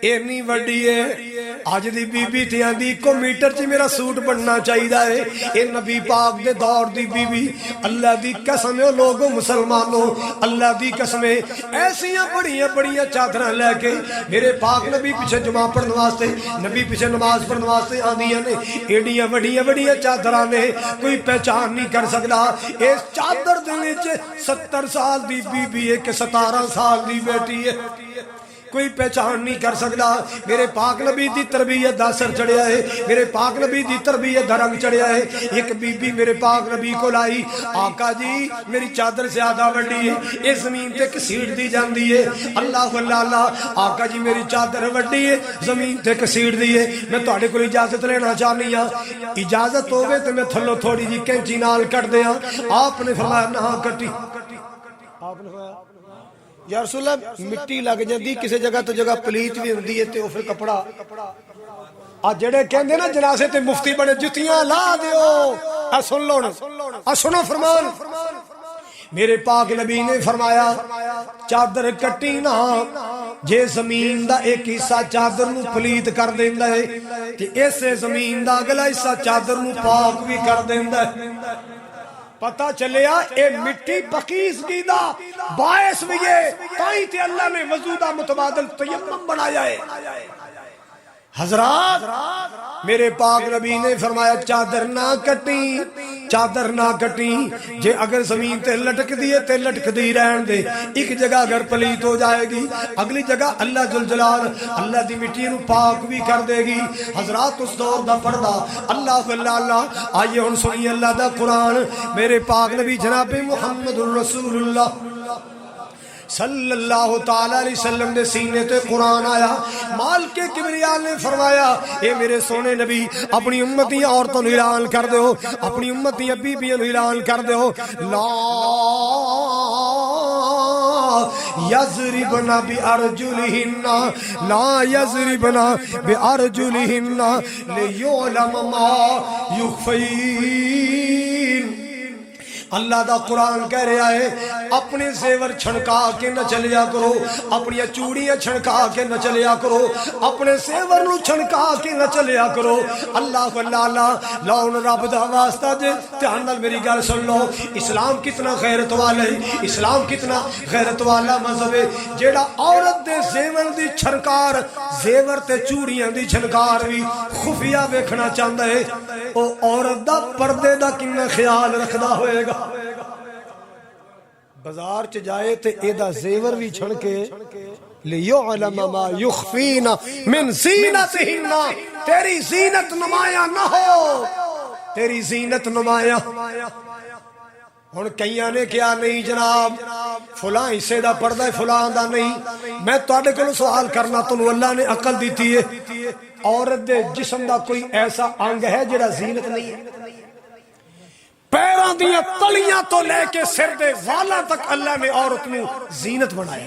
اینی وڈی ہے. آج دی بی بی تھی آندھی کو میٹر چی میرا سوٹ بننا چاہیے ہے. اے نبی پاک دے دور دی بی بی, اللہ دی قسم ہے لوگوں مسلمانوں, اللہ دی قسم ہے ایسیاں بڑیاں چادراں لے کے میرے پاک نبی پیچھے جمعہ پڑھنے واسطے, نبی پیچھے نماز پڑھنے واسطے آندیاں نے. ایڈیاں بڑیاں چادراں نے, کوئی پہچان نہیں کر سکتا. اس چادر دے وچ 70 سال دی بی بی ہے کہ 17 سال دی بیٹی ہے, کوئی پہچان نہیں کر سکتا. میرے پاک نبی دی تربیت دا اثر چڑھیا ہے, میرے پاک نبی دی تربیت دا رنگ چڑھیا ہے. ایک بی بی میرے پاک نبی کو لائی, آقا جی میری چادر زیادہ وڈی ہے, یہ زمین تے کسیڑ دی جاندی ہے. اللہ اللہ, آقا جی میری چادر وڈی ہے, زمین تے کسیڑ دی ہے, میں تہاڈے کول اجازت لینا چاہنی ہاں. اجازت ہوے تے میں تھلو تھوڑی جی کینچی نال کٹ دیاں. آپ نے فرمایا نہ کٹی. آپ نے فرمایا یا رسول اللہ مٹی لگ جاندی کسی جگہ تو جگہ پلیت بھی ہوندی ہے تے او پھر کپڑا. آ جڑے کہندے نا جنازے تے مفتی بڑے جتیاں لا دیو, آ سن لو نا, آ سنو فرمان. میرے پاک نبی نے فرمایا چادر کٹی نا, جے زمین دا ایک حصہ چادر نو پلیت کر دیندا ہے تے اس زمین دا اگلا حصہ چادر نو پاک بھی کر دیندا ہے. پتہ چلیا اے مٹی پاکیزگی دا باعث بھی ہے, تائیں تے اللہ نے وضو دا متبادل تیمم بنایا ہے. حضرات میرے پاک نبی نے فرمایا چادر نہ کٹی, چادر نہ کٹی, جے اگر زمین تے لٹک دیے تے لٹک دی رہن دے. ایک جگہ اگر پلیت ہو جائے گی اگلی جگہ اللہ ذوالجلال اللہ دی مٹی نو پاک بھی کر دے گی. حضرات اس دور دا پردہ اللہ اللہ. آئیے ہن سنیے اللہ دا قرآن. میرے پاک نبی جناب محمد رسول اللہ صلی اللہ تعالیٰ علیہ وسلم دے سینے تے قرآن آیا. مالک کبریاء نے فرمایا اے میرے سونے نبی اپنی امتیاں عورتوں اعلان کر دیو, اپنی امتیاں بیبیاں اعلان کر دیو, لا یضربن بارجلہن, لا یضربن بارجلہن لیعلم ما یخفین. اللہ دا قرآن کہہ رہا ہے اپنے زیور چھڑکا کے نہ چلیا کرو، اپنی چوڑیاں چھڑکا کے نہ چلیا کرو، اپنے زیور نو چھڑکا کے نہ چلیا کرو۔ اللہ اللہ لاؤن رب دا واسطہ جے دھیان نال میری گل سن لو، اسلام کتنا غیرت والا ہے، اسلام کتنا غیرت والا مذہب ہے، جیڑا عورت دے زیور دی چھڑکار، زیور تے چوڑیاں دی چھڑکار بھی خفیہ ویکھنا چاہندا ہے، او عورت دا پردے دا کنا خیال رکھدا ہوئے گا۔ بازار چ جائے تے اے دا زیور بھی چھڑ کے لیعلم ما یخفین من زینتہن، تیری زینت نمایاں نہ ہو، تیری زینت نمایاں۔ ہن کئیاں نے کیا نہیں جناب فلاں حصے دا پردہ فلاں دا نہیں، میں تواڈے کولوں سوال کرنا، تانوں اللہ نے عقل دیتی ہے، عورت دے جسم دا کوئی ایسا انگ ہے جڑا زینت نہیں ہے؟ پیراں دیاں تلیاں تو لے کے سر دے والاں تک اللہ نے عورت نو زینت بنایا۔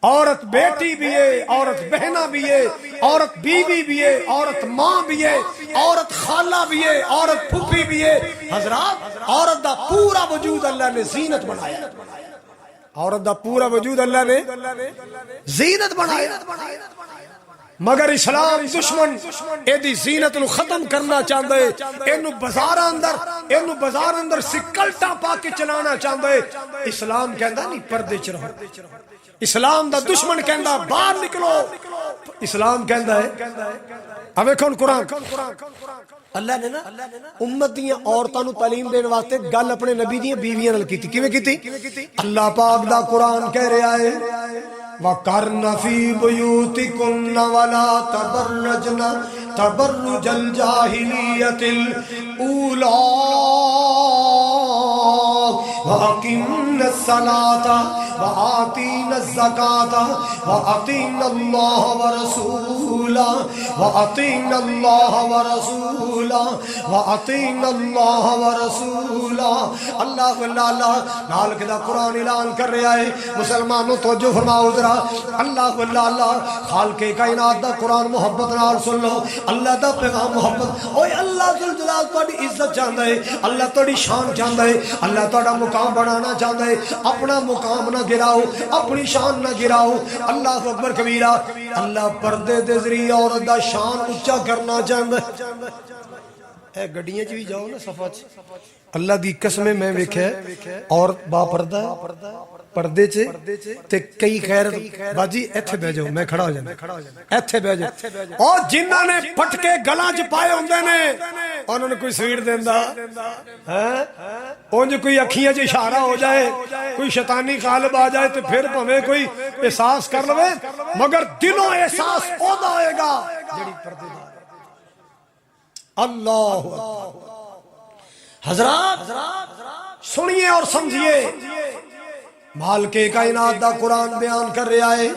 عورت بیٹی بھی ہے، عورت بہنا بھی ہے، عورت بیوی بھی ہے، عورت ماں بھی ہے، عورت خالہ بھی ہے، عورت پھوپھی بھی ہے۔ حضرات عورت دا پورا وجود اللہ نے زینت بنایا، عورت دا پورا وجود اللہ نے زینت بنایا، مگر اسلام دشمن ایدی زینت نو ختم کرنا چاہتا ہے، اینو بازار اندر سکلٹا پا کے چلانا چاہتا ہے۔ اسلام کہندا نہیں پردے چ رہو، اسلام دا دشمن کہندا باہر نکلو، اسلام کہندا ہے اب ویکھو قرآن اللہ نے نا امت دیاں عورتاں نو تعلیم دین واسطے گل اپنے نبی دیاں بیویاں نال کیتی، کیویں کیتی؟ اللہ پاک دا قرآن کہہ رہا ہے وَقَرْنَ فِي بُيُوتِكُنَّ وَلَا تَبَرَّجْنَ تَبَرُّجَ الْجَاهِلِيَّةِ الْأُولَىٰ وَأَقِمْنَ الصَّلَاةَ وَآتِينَ الزَّكَاةَ وَأَطِيعْنَ اللَّهَ وَرَسُولَهُ وَأَطِيعْنَ اللَّهَ وَرَسُولَهُ وَأَطِيعْنَ اللَّهَ وَرَسُولَهُ۔ اللہ اللہ نال کے دا قرآن اعلان کر رہا ہے، مسلمانوں توجہ فرماؤ ذرا، اللہ اللہ خالق کائنات دا قرآن محبت نال سن لو، اللہ دا پیغام محبت، اوے اللہ ذوالجلال تہاڈی عزت چاہندا ہے، اللہ تہاڈی شان چاہندا ہے، اللہ تہاڈا مقام بڑھانا چاہندا ہے، اپنا مقام نہ گراؤ، اپنی شان نہ گراؤ۔ اللہ اکبر کبیرہ، اللہ پردے دے ذریعے عورت دا شان اونچا کرنا چاہندا ہے۔ اے گڈیاں چ بھی جاؤ نا صفا چ، اللہ دی قسم میں ویکھیا اور با پردہ پردے چ تے کئی خیر باجی ایتھے بیٹھ جاؤ، میں کھڑا ہو جانا، ایتھے بیٹھ جاؤ، اور جنہاں نے پٹکے گلاں چ پائے ہوندے نے انہاں نے کوئی سویٹ دیندا ہے، اونج کوئی اکھیاں چ اشارہ ہو جائے، کوئی شیطانی غالب آ جائے تے پھر بھویں کوئی احساس کر لوے، مگر دلوں احساس اودا ہوئے گا جڑی پردے دار۔ اللہ حضرات سنیے اور سمجھیے، مالک کائنات دا قرآن بیان کر رہا ہے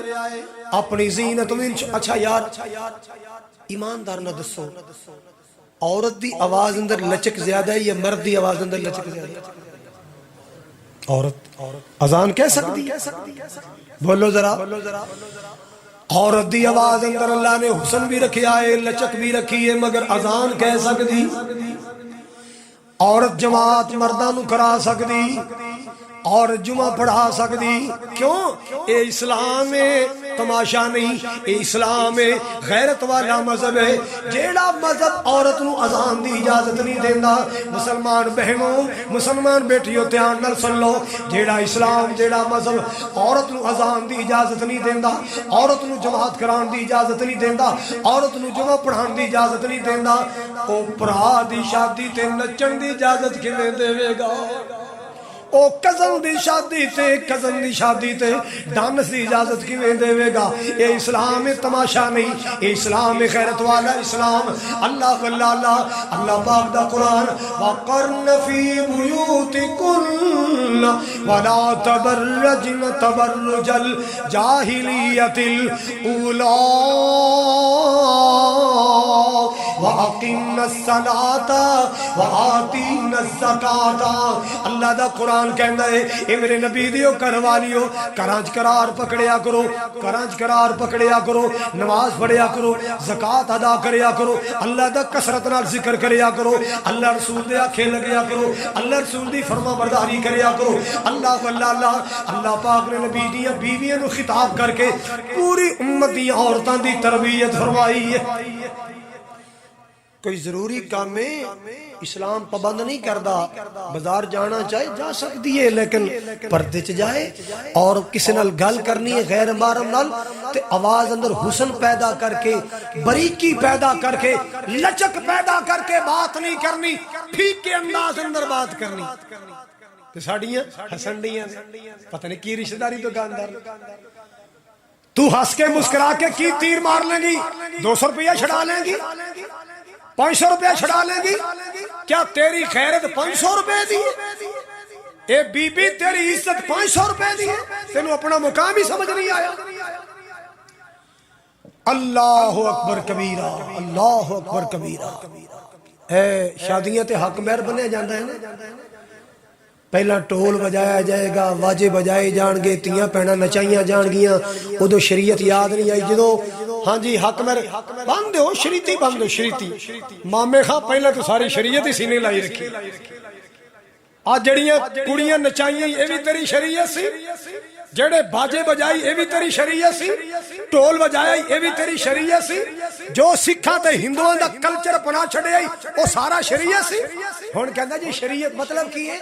اپنی زینت وچ۔ اچھا یار ایماندار نہ دسو، عورت دی آواز اندر لچک زیادہ ہے یا مرد دی آواز اندر لچک زیادہ ہے؟ عورت اذان کہہ سکتی ہے؟ بولو ذرا، عورت دی آواز اندر اللہ نے حسن بھی رکھیا ہے، لچک بھی رکھی ہے، مگر اذان کہہ سکتی؟ عورت جماعت مرداں نو کرا سکتی، اور جمعہ پڑھا سکتی؟ کیوں؟ اے اسلام ہے تماشا نہیں، اے اسلام ہے غیرت والا مذہب ہے، جیڑا مذہب عورت نو اذان دی اجازت نہیں دیندا۔ مسلمان بہنوں، مسلمان بیٹیوں دھیان نال سن لو، جیڑا اسلام جیڑا مذہب عورت نو اذان دی اجازت نہیں دیندا، عورت نو جماعت کران دی اجازت نہیں دیندا، عورت نو جمعہ پڑھان دی اجازت نہیں دیندا، او بھرا دی شادی تے نچن دی اجازت کیویں دے گا؟ او کزن دی شادی تے ڈانس دی اجازت کیویں دے گا؟ اے اسلام تماشا نہیں، اے اسلام غیرت والا اسلام۔ اللہ اللہ اللہ پاک دا قرآن وَقَرْنَ فِي بُيُوتِكُنَّ وَلَا تَبَرَّجْنَ تَبَرُّجَ الْجَاهِلِيَّةِ الْأُولَىٰ وَأَقِمْنَا الصَّلَاةَ وَآتِينَا الزَّكَاةَ۔ اللہ دا قرآن کہندا ہے اے میرے نبی دیو گھر والیو کراں قرار پکڑیا کرو، کراں قرار پکڑیا کرو، نماز پڑھیا کرو، زکات ادا کریا کرو، اللہ دا کثرت نال ذکر کریا کرو، اللہ رسول دے آکھے لگیا کرو، اللہ رسول دی فرما برداری کریا کرو۔ اللہ اللہ پاک نے نبی دیاں بیویاں نو خطاب کر کے پوری امت دی عورتاں دی تربیت فرمائی ہے۔ کوئی ضروری کام میں اسلام پابند نہیں کردا، بازار جانا چاہے جا سکتی ہے لیکن پردے چ جائے، اور کسی نال گل کرنی ہے غیر محرم نال تے آواز اندر حسن پیدا کر کے، باریکی پیدا کر کے، لچک پیدا کر کے بات نہیں کرنی، پھیکے انداز اندر بات کرنی۔ تے ساڈیاں ہسن دیاں پتہ نہیں کی رشتہ داری دکاندار، تو ہنس کے مسکرا کے کی تیر مار لیں گی، 200 روپیہ چھڑا لیں گی، 500 روپیہ چھڑا لیں گی، کیا تیری خیرت 500 روپے دی ہے؟ اے بی بی تیری عزت 500 روپے دی ہے؟ تینوں اپنا مقام ہی سمجھ نہیں آیا۔ اللہ اکبر کبیرہ، اللہ اکبر کبیرہ۔ اے شادیاں تے حق مہر بنیا جاندہ ہے نا، پہلا ٹول بجایا جائے گا، واجے بجائے جان گے، تیاں پہنا نچائیاں جان گیاں، ادو شریعت یاد نہیں آئی، جدو ہاں جی حق مہر بند ہو، شریعتی بند ہو، شریعتی مامے خاں پہلا تو ساری شریعت ہی سینے لائی رکھی۔ آج جڑیاں کڑیاں نچائیاں یہ بھی تیری شریعت سی، جڑے باجے بجائی یہ بھی تیری شریعت سی، ٹول بجایا یہ بھی تیری شریعت سی، جو سکھاں تے ہندوؤں دا کلچر اپنا چھڑے آئی وہ سارا شریعت سی۔ ہن کہندا جی شریعت مطلب کی ہے؟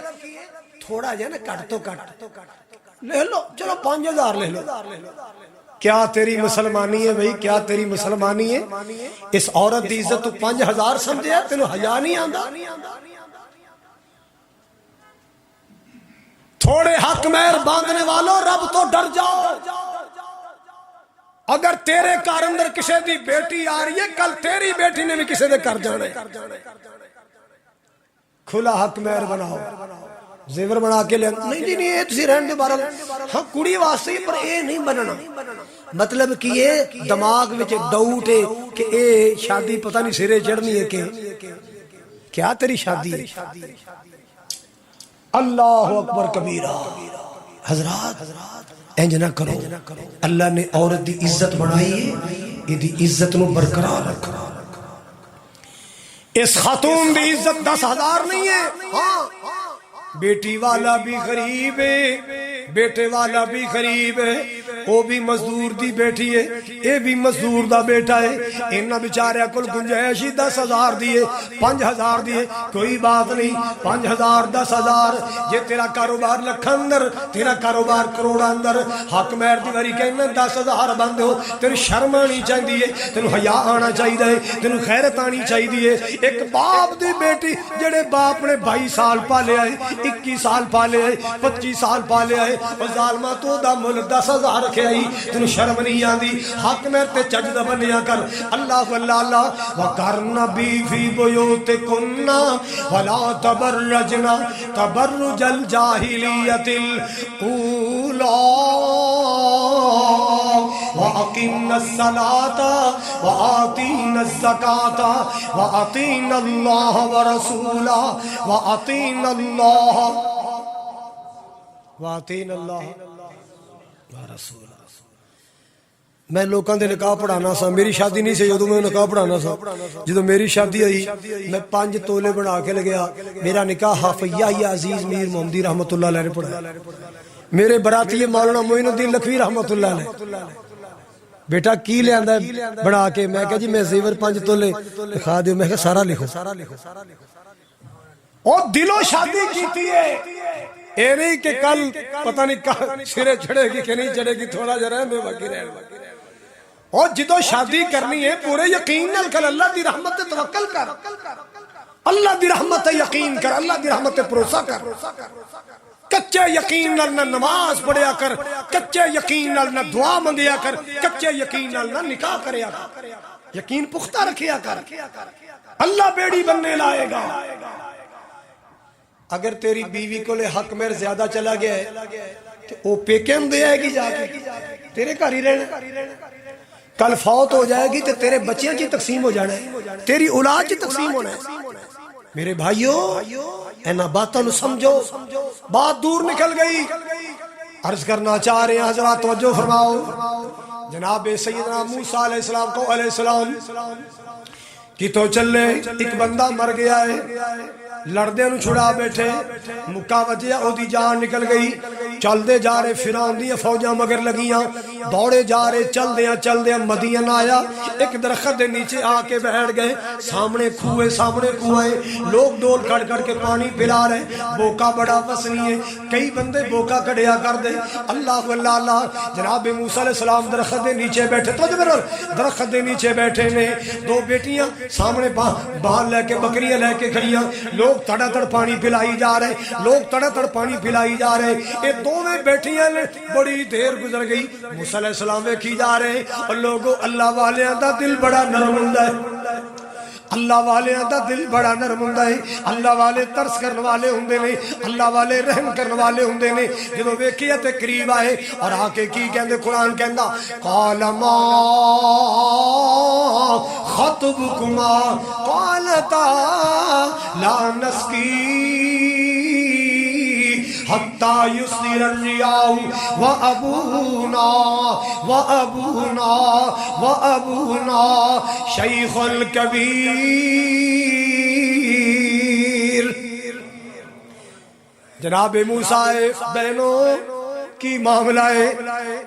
تھوڑا جا نا کٹ تو کٹ لے لو، چلو 5000 لے لو۔ کیا تیری مسلمانی ہے بھئی؟ کیا تیری مسلمانی ہے؟ اس عورت دی عزت تو 5000 سمجھے، تینوں حیا نہیں آندا؟ تھوڑے حق مہر باندھنے والوں رب تو ڈر جاؤ۔ اگر تیرے گھر اندر کسی دی بیٹی آ رہی ہے، کل تیری بیٹی نے بھی کسی دے گھر جانا ہے۔ کھلا حق مہر بناؤ، زیور بنا کے لے، نہیں جی نہیں یہ تسی رہن دے بارہ، ہاں کڑی واسطے پر اے نہیں بننا۔ مطلب کہ یہ دماغ وچ ڈاؤٹ ہے کہ اے شادی پتہ نہیں سرے چڑھنی ہے کہ کیا تیری شادی ہے؟ اللہ اکبر کبیرہ۔ حضرات انج نہ کرو، اللہ نے عورت دی عزت بنائی ہے، یہ دی عزت نو برقرار رکھو۔ اس خاتون دی عزت 10,000 نہیں ہے، ہاں بیٹی والا بھی غریب ہے، بیٹے والا بھی غریب ہے، وہ بھی مزدور دی بیٹی ہے، اے بھی مزدور دا بیٹا ہے، انہاں بیچارے کل گنجائش 10,000 دیے، 5,000 دیے، کوئی بات نہیں، 5,000 10,000، جے تیرا کاروبار لکھاں اندر، تیرا کاروبار کروڑ اندر، حق مہر دی واری کہنا 10,000 بند ہو، تینوں شرم آنی چاہیے، تینوں حیا آنا چاہیے، تینوں غیرت آنی چاہیے۔ ایک باپ دی بیٹی جڑے باپ نے 22 سال پالے آئے، 21 سال پالے آئے، 25 سال پالے آئے، اور ظالمہ تو دا ملک 10,000 رکھے آئی، تینوں شرم نہیں آندی؟ حق مہر تے چجد بنیا کر۔ اللہ اللہ وَقَرْنَ فِي بُيُوتِكُنَّ وَلَا تَبَرَّجْنَ تَبَرُّجَ الْجَاهِلِيَّةِ الْأُولَى وَأَقِمْنَ الصَّلَاةَ وَآتِينَ الزَّكَاةَ وَأَطِيعْنَ اللَّهَ وَرَسُولَهُ وَأَطِيعْنَ اللَّهَ وَأَطِيعْنَ اللَّهَ وَرَسُولَهُ۔ میں لوکاں دے نکاح پڑھانا سا، میری شادی نہیں سی جدوں میں نکاح پڑھانا سا، جدوں میری شادی آئی میں 5 تولے بنا کے لگیا، میرا نکاح حافظ عزیز میر محمدی رحمت اللہ علیہ نے پڑھایا، میرے براتی مولانا معین الدین لکھوی رحمت اللہ علیہ۔ بیٹا کی لے آندا ہے بنا کے؟ میں کہا جی میں زیور 5 تولے لکھا دیو، میں کہا سارا لکھو۔ او دلوں شادی کیتی ہے، اے نہیں کہ کل پتہ نہیں سرے چڑھے گی کہ نہیں چڑھے گی، تھوڑا جا رہے میں باقی رہے۔ اور جدو شادی کرنی ہے پورے یقین نال کر، اللہ دی رحمت تے توکل کر، اللہ دی رحمت تے یقین کر، اللہ دی رحمت تے بھروسہ کر۔ کچے یقین نال نہ نماز پڑھیا کر، کچے یقین نال نہ دعا منگیا کر، کچے یقین نال نہ نکاح کریا کر، یقین پختہ رکھیا کر، اللہ بیڑی بننے لائے گا۔ اگر تیری بیوی کو لے حق مہر زیادہ چلا گیا ہے تو وہ پیکے ہم دے آئے گی جا کے، تیرے گھر ہی رہنا۔ کل فوت ہو جائے گی تو تیرے بچیاں کی تقسیم ہو جانا ہے، تیری اولاد کی تقسیم ہونا ہے۔ میرے بھائیو اینا باتوں نو سمجھو، بات دور نکل گئی۔ عرض کرنا چاہ رہے ہیں حضرات توجہ فرماؤ، جناب سیدنا موسیٰ علیہ السلام کو علیہ السلام کی تو چلے ایک بندہ مر گیا ہے، لڑدے نو چھڑا بیٹھے، مکہ وجیا او دی جان نکل گئی، چل دے جا رہے فرعون دی فوجاں مگر لگیاں، دوڑے جا رہے چل دے مدین آیا، ایک درخت دے نیچے آ کے بیٹھ گئے، سامنے کھوئے، لوگ ڈول کھڑ کھڑ کے پانی پلا رہے، بوکا بڑا وسنی ہے، کئی بندے بوکا کڑیا کر دے، اللہ اللہ۔ جناب موسیٰ علیہ السلام درخت دے نیچے بیٹھے، تو درخت دے نیچے بیٹھے نے، دو بیٹیاں سامنے بال لے کے بکریاں لے کے کھڑیاں، لوگ تڑا تڑ پانی پلائی جا رہے، یہ دوویں بیٹھیاں نے بڑی دیر گزر گئی، موسیٰ علیہ السلام ویکھی جا رہے، اور لوگوں اللہ والیاں دا دل بڑا نرم ہوندا ہے، اللہ والے دا دل بڑا نرم ہوندا ہے، اللہ والے ترس کرنے والے ہوندے نے، اللہ والے رحم کرنے والے ہوندے نے، جدوں ویکھیا تے قریب آئے اور آ کے کی کہندے، قرآن کہندا قال ما خطبكما قالتا لا نسقي حتى يصدر الرياح وأبونا شيخ كبير۔ جناب موسیٰ بہنوں کی معاملہ ہے،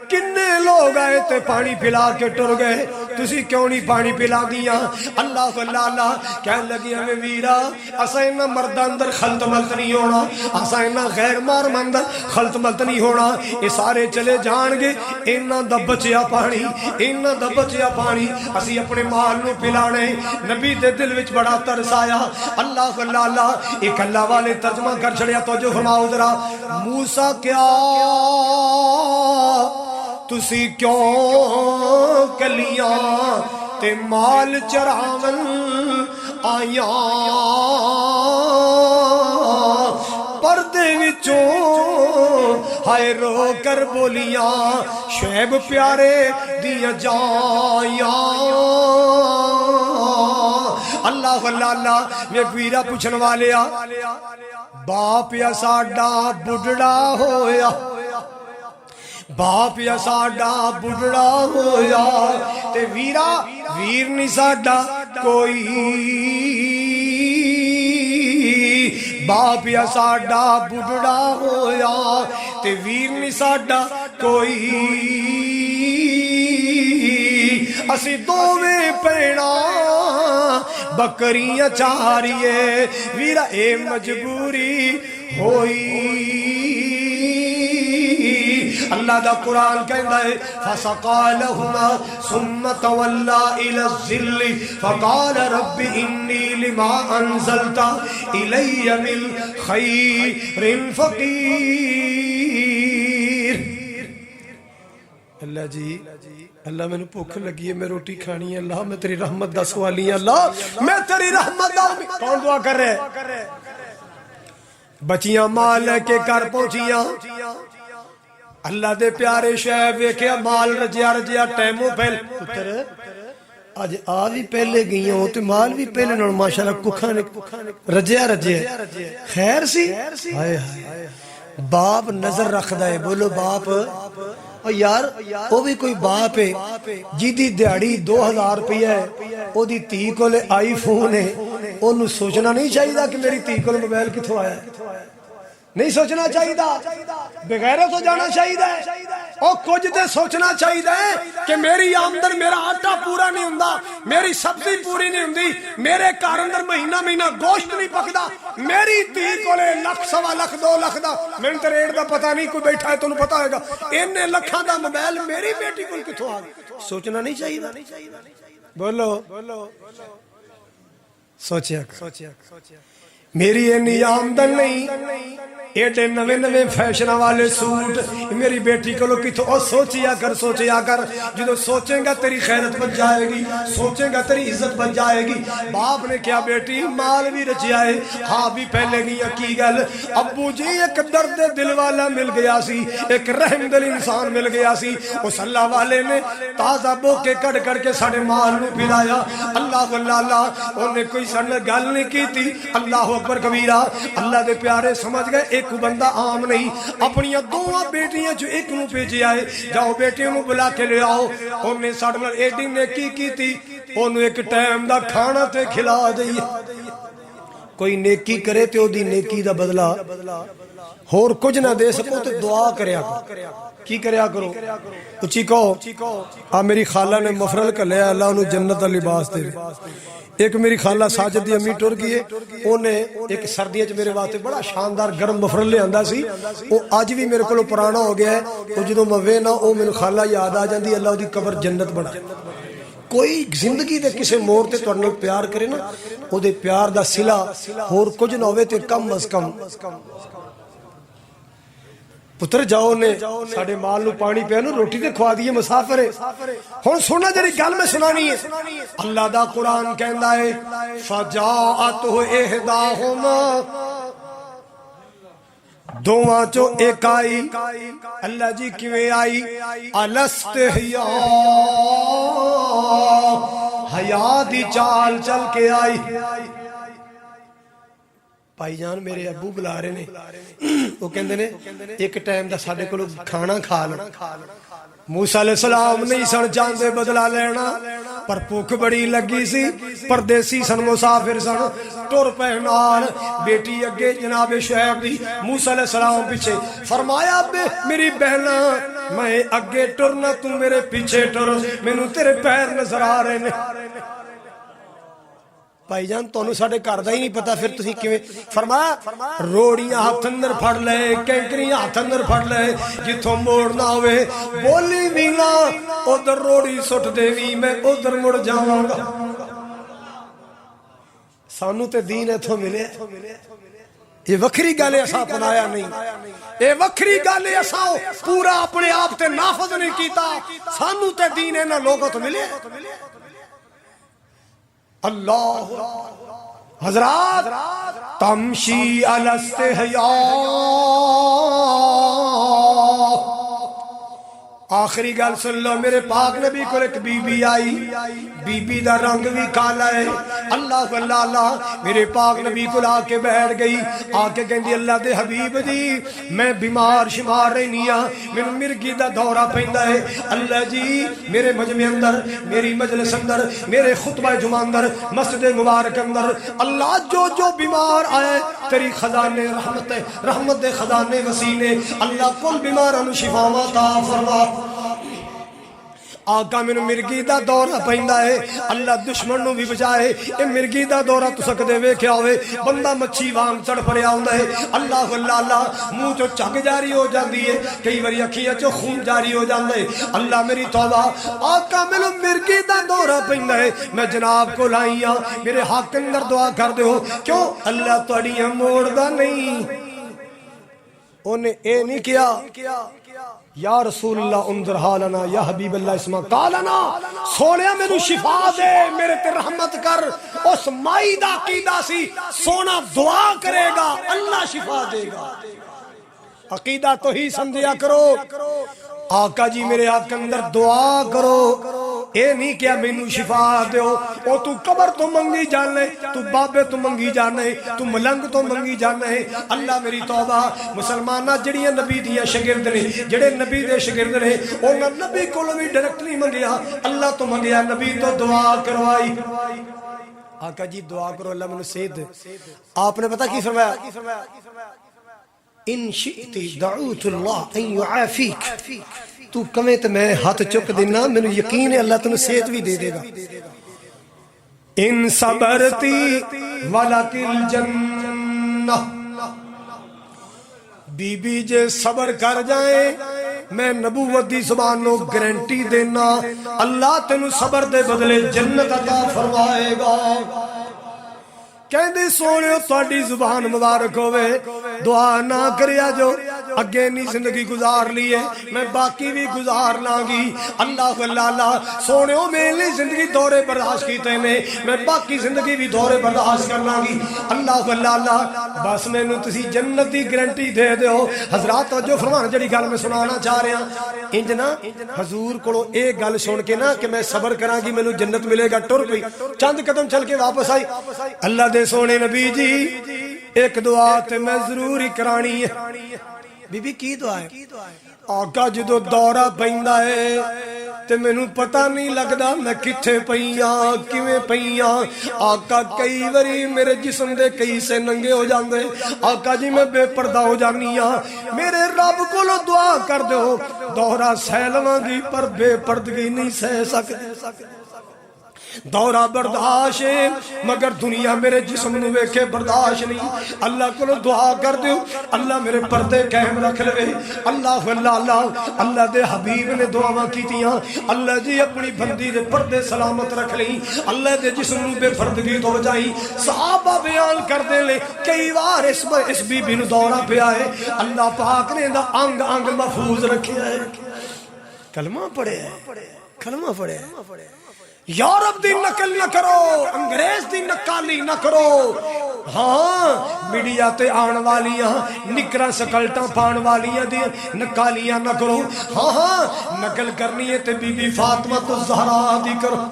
کنے لوگ آئے تے پانی پلا کے ٹر گئے، تسی کیوں نہیں پانی پلا دیا؟ اللہ اللہ کہنے لگی ہمیں ویرا اسا اینا مرد اندر خلط ملت نہیں ہونا، اسا اینا غیر مار مند خلط ملت نہیں ہونا، یہ سارے چلے جان گے، اینا دا بچیا پانی اسی اپنے مال نو پلانے۔ نبی دے دل وچ بڑا ترس آیا، اللہ اللہ ایک اللہ والے ترجمہ کر چھڑیا، توجہ فرماؤ ذرا، موسیٰ کیا تسی کیوں کلیاں تے مال چراون آیاں، پردے وچوں ہائے رو کر بولیاں، شعیب پیارے دیاں جائیاں۔ اللہ اللہ میں ویرا پوچھن والیا، باپ یا ساڈا بڑھڑا ہویا، باپ یا ساڈا بڑھڑا ہویا تے ویرا ویر نہیں ساڈا کوئی، باپ یا ساڈا بڑھڑا ہویا تے ویر نہیں ساڈا کوئی، اسی دوویں پینا بکریاں چاریے، ویرا اے مجبوری ہوئی۔ اللہ دا قرآن کہندا ہے فَسَقَى لَهُمَا ثُمَّ تَوَلَّى إِلَى الظِّلِّ فَقَالَ رَبِّ إِنِّي لِمَا أَنزَلْتَ إِلَيَّ مِنْ خَيْرٍ فَقِيرٌ۔ اللہ جی اللہ میں نے بھوک لگی ہے، میں روٹی کھانی ہے، اللہ میں تیری رحمت دا سوالی ہے، اللہ میں تیری رحمت دا۔ کون دعا کر رہے؟ بچیاں مال لے کے گھر پہنچیاں، اللہ دے پیارے شعیب ویکھیا مال رجیا ٹائموں پہل پتر اج آ بھی پہلے گئیاں ہو تے مال بھی پہلے نال ماشاءاللہ ککھاں نے رجیا خیر سی۔ ہائے ہائے باپ نظر رکھدا ہے، بولو باپ۔ اور یار وہ بھی کوئی باپ ہے جیدی دیہڑی 2000 روپیہ ہے، او دی تی کول آئی فون ہے، انہوں سوچنا نہیں چاہیے کہ میری تی کول موبائل کتھوں آیا ہے، نہیں سوچنا چاہیے، بغیرت ہو جانا چاہیے، اور کچھ دے سوچنا چاہیے کہ میری آمدن میرا آٹا پورا نہیں ہوندا، میری سبزی پوری نہیں ہوندی، میرے گھر اندر مہینہ گوشت نہیں پکدا، میری تی کولے لکھ سوا لکھ 2 لکھ دا میں تے ریٹ دا پتہ نہیں، کوئی بیٹھا ہے تانوں پتہ ہوگا اینے لکھاں دا موبائل میری بیٹی کول کتھوں آ گیا؟ سوچنا نہیں چاہیے، بولو سوچیا میری اینی آمدن نہیں، ایڈے نوے نوے فیشن والے سوٹ میری بیٹی کو کتوں سوچیا کر جدو سوچیں گا تیری خیرت بن جائے گی، سوچیں گا تیری عزت بن جائے گی۔ باپ نے کیا بیٹی مال بھی رچیا ہے، ہاں بھی پہلے گیا کی گل ابو جی ایک درد دل والا مل گیا سی، ایک رحم دل انسان مل گیا سی، اس اللہ والے نے تازہ بوکے کڑ کے ساڑے مال نو پلایا۔ اللہ اللہ انہیں کوئی سڑنے گل نہیں کی تھی۔ اللہ اکبر کبیرہ، اللہ دے پیارے سمجھ گئے ایک بندہ عام نہیں، اپنی دوہاں بیٹیاں جو ایک نو بھیجی آئے، جاؤ بیٹیوں نو بلا کے لے آؤ۔ انہیں ساڑنے ایڈی نیکی کی تھی، انہوں ایک ٹائم دا کھانا تے کھلا دئی۔ کوئی نیکی کرے تے او دی نیکی دا بدلہ اور کچھ نہ دے سکو تو دعا کریا کرو۔ کی کریا کرو؟ اچھی کہو میری خالہ نے مفرل کر لیا، اللہ انہوں جنت کا لباس دے۔ ایک میری خالہ ساجد دی امی ٹر گئی ہے، انہیں ایک سردیاں میرے واسطے بڑا شاندار گرم مفرل لے آندا سی، وہ آج بھی میرے کو پرانا ہو گیا ہے، تو جدوں میں وینا او میری خالہ یاد آ جاندی، اللہ دی قبر جنت بنا۔ کوئی زندگی دے کسے مور تے تواڈے نال پیار کرے نا، او دے پیار دا صلہ اور کچھ نہ ہوے تے کم از کم پتر جاؤ نے ساڑے مال نو پانی پیا نو روٹی تے کھوا دیئے مسافر ہے۔ ہن سننا جڑی گل میں سنانی ہے، اللہ دا قرآن کہندا ہے فجاءتہ احداہما، دوواں چو ایک آئی۔ اللہ جی کیویں آئی؟ الست حیا، حیا دی چال چل کے آئی۔ بھائی جان میرے ابو بلا رہے نے، وہ کہندے نے ایک ٹائم دا ساڈے کولوں کھانا کھا لو۔ موسیٰ علیہ السلام نہیں سن چاندے بدلا لینا، پر بھوک بڑی لگی سی، پردیسی سن مسافر سن، ٹر پے نال بیٹی اگے جناب شعیب دی، موسیٰ علیہ السلام پیچھے۔ فرمایا بے میری بہنا میں اگے ٹرنا تو میرے پیچھے ٹر، مینوں تیرے پیر نظر آ رہے نے۔ بھائی جان تانوں ساڈے گھر دا ہی نہیں پتا، پھر تسی کیویں؟ فرمایا روڑیاں ہاتھ اندر پھڑ لے، کینکریاں ہاتھ اندر پھڑ لے، جتھوں موڑ نہ ہوئے بولی بھی نہ، ادھر روڑی سٹ دے وی میں ادھر مڑ جاواں گا۔ سانوں تے دین ایتھوں ملے، یہ وکھری گل اساں اپنایا نہیں، یہ وکھری گل اساں پورا اپنے آپ تے نافذ نہیں کیتا، سانوں تے دین انہاں لوگوں تو ملے۔ اللہ حضرات تمشی علی استحیاء، آخری گل سن لو، میرے پاک نبی کو ایک بی بی آئی، بی بی دا رنگ بھی کالا ہے۔ اللہ اللہ اللہ میرے پاک نبی کو لا کے بیٹھ گئی، آ کے کہندی اللہ دے حبیب جی میں بیمار شمار رہنی ہاں، مینوں مرگی دا دورہ پیندا ہے۔ اللہ جی میرے مجمع اندر، میری مجلس اندر، میرے خطبہ جمعہ اندر، مسجد مبارک اندر اللہ جو بیمار آئے تیری خزانے رحمت دے خزانے وسیع نے، اللہ کل بیماراں نوں شفاواں عطا فرما۔ آقا میں مرگی دا دورہ پہندا ہے، اللہ دشمن نو بھی بچائے۔ اے مرگی دا دورہ تو سکدے ویکھیا ہوئے، بندہ مچھی وانگ چڑھ پڑیا ہوندا ہے، اللہ اللہ اللہ منہ چو چگ جاری ہو جاندی ہے، کئی واری اکھیاں چو خون جاری ہو جاندا ہے۔ اللہ میری توبہ، آقا مینوں مرگی دا دورہ پہندا ہے، میں جناب کو لائی ہاں، میرے حق اندر دعا کر دیو۔ کیوں؟ اللہ تہاڈیاں موڑ دا نہیں۔ انہیں اے نہیں کیا یا رسول اللہ انظر حالنا، یا حبیب اللہ اسما قالنا، سونیا میں نو شفا دے، میرے تے رحمت کر۔ اس مائی دا عقیدہ سی سونا دعا کرے گا اللہ شفا دے گا، عقیدہ تو ہی سمجھیا کرو۔ آقا جی میرے آقا اندر دعا کرو، اے نہیں کیا مینوں شفا دیو، او تو قبر تو منگی جانے، تو بابے تو منگی جانے، تو ملنگ تو منگی جانے۔ اللہ میری توبہ، مسلمانہ جڑیاں نبی دیا شگرد نے، جڑے نبی دے شگرد نے، انہاں نبی کو بھی ڈائریکٹ نہیں منگیا، اللہ تو منگیا، نبی تو دعا کروائی۔ آقا جی دعا کرو اللہ مینوں صحت دے۔ آپ نے پتہ کی فرمایا؟ ان شئتی دعوت اللہ ان یعافیک، تو کمیں تو میں ہاتھ چک دینا، میں یقین ہے اللہ تنہیں صحت بھی دے دے گا۔ ان صبرتی ولکل جنہ، بی بی جے صبر کر جائیں میں نبوت دی زبان نو گارنٹی دینا، اللہ تینوں صبر دے بدلے جنت عطا فرمائے گا۔ کہندے سونےو تہاڈی زبان مبارک ہوے دعا نہ کریا جو اگے نہیں زندگی گزار لی ہے میں باقی بھی گزار لانگی اللہ اللہ سونےو میری زندگی دورے برداشت کیتے نے میں باقی زندگی بھی دورے برداشت کر لانگی اللہ اللہ بس مینوں تسی جنت دی گارنٹی دے دیو حضرات توجہ فرمان جڑی گل میں سنانا چاہ رہا انج نا حضور کولو اے گل سن کے نا کہ میں صبر کراں گی مینوں جنت ملے گا ٹر پئی چند قدم چل کے واپس آئی اللہ دے سونے نبی جی ایک دعا تے میں ضرور ہی کرانی ہے بی بی کی دعا ہے آقا جدو دورہ پیندا ہے تے مینوں پتہ نہیں لگدا میں کتھے پیاں کیویں پیاں آقا کئی واری میرے جسم دے کئی سے ننگے ہو جاندے آقا جی میں بے پردہ ہو جانی ہاں میرے رب کولو دعا کر دیو دورہ سہ لواں گی پر بے پردگی نہیں سہ سکدی دورہ برداشت ہے مگر دنیا میرے جسم نو ویکھے برداشت نہیں اللہ کو دعا کر دیو اللہ میرے پردے قائم رکھ لے اللہ اللہ دے حبیب نے دعاواں کیتیاں اللہ جی اپنی بندی دے پردے سلامت رکھ لیں اللہ دے جسم نو بے پردگی تو جائی صحابہ بیان کر دے لے کئی بار اس بی بی نو دورہ پیا ہے اللہ پاک نے دا انگ انگ محفوظ رکھیا ہے کلمہ پڑھے کلمہ پڑھے یورپ دی نقل نہ کرو انگریز دی نقالی نہ کرو ہاں میڈیا تے آن والیاں نکرا سکلٹاں پان والیاں دی نقالیاں نہ کرو ہاں نقل کرنی ہے تے بی بی فاطمہ الزہرا دی کرو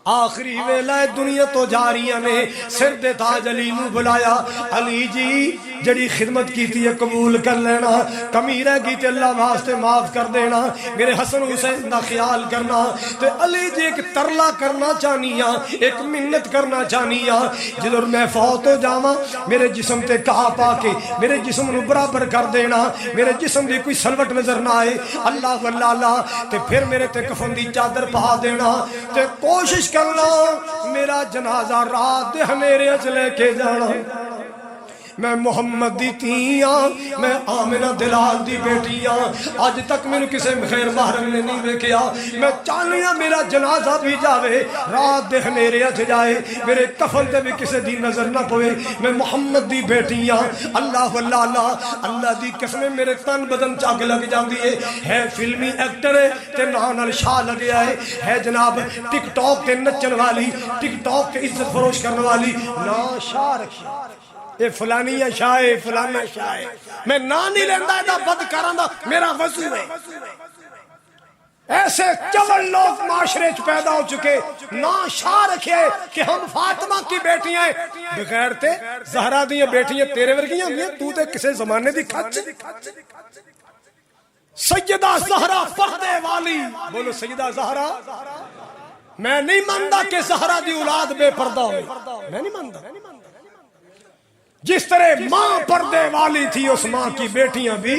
آخری ویلہ دنیا تو جاریاں نے سر دے تاج علی نو بلایا علی جی جڑی خدمت کیتی ہے قبول کر لینا کمی رہ گئی تے اللہ واسطے معاف کر دینا میرے حسن حسین دا خیال کرنا تے علی جی ایک ترلا کرنا چاہنیاں ایک منت کرنا چاہنیاں جدر میں فوت ہو جاواں میرے جسم تے کہا پا کے میرے جسم نو برابر کر دینا میرے جسم دی کوئی سلوٹ نظر نہ آئے اللہ اللہ تے پھر میرے تے کفن دی چادر پا دینا تے کوشش کرنا میرا جنازہ رات دے ہنیرے اچ لے کے جانا میں محمد دی تیاں میں آمنہ دلال دی بیٹیاں آج تک میں کسے خیر محرم نے نہیں ویکھیا میں چاہنیاں میرا جنازہ بھی جاوے رات دے ہنیرے اچ جائے میرے کفن تے بھی کسے دی نظر نہ پوے میں محمد دی بیٹیاں اللہ اللہ دی قسم میرے تن بدن چاگ لگ جاندی ہے فلمی ایکٹر ہے تے نال شاہ لگیا ہے جناب ٹک ٹاک تے نچن والی ٹک ٹاک تے عزت فروش کرنے والی نا شاہ رکھی اے فلانی شاہ ہے فلانا شاہ ہے میں نا نہیں لیندہ دا بدکاراں دا میرا وضو ہے ایسے چول لوگ معاشرے پیدا ہو چکے نا شاہ رکھے کہ ہم فاطمہ کی بیٹیاں ہیں بغیر تے زہرا دیاں بیٹیاں تیرے ورگیاں ہوئی ہیں تو تے کسے زمانے دی کھچ سیدہ زہرا پردے والی بولو سیدہ زہرا میں نہیں ماندا کہ زہرا دی اولاد بے پردہ ہوئی میں نہیں ماندا جس طرح ماں پردے والی تھی اس ماں کی بیٹیاں بھی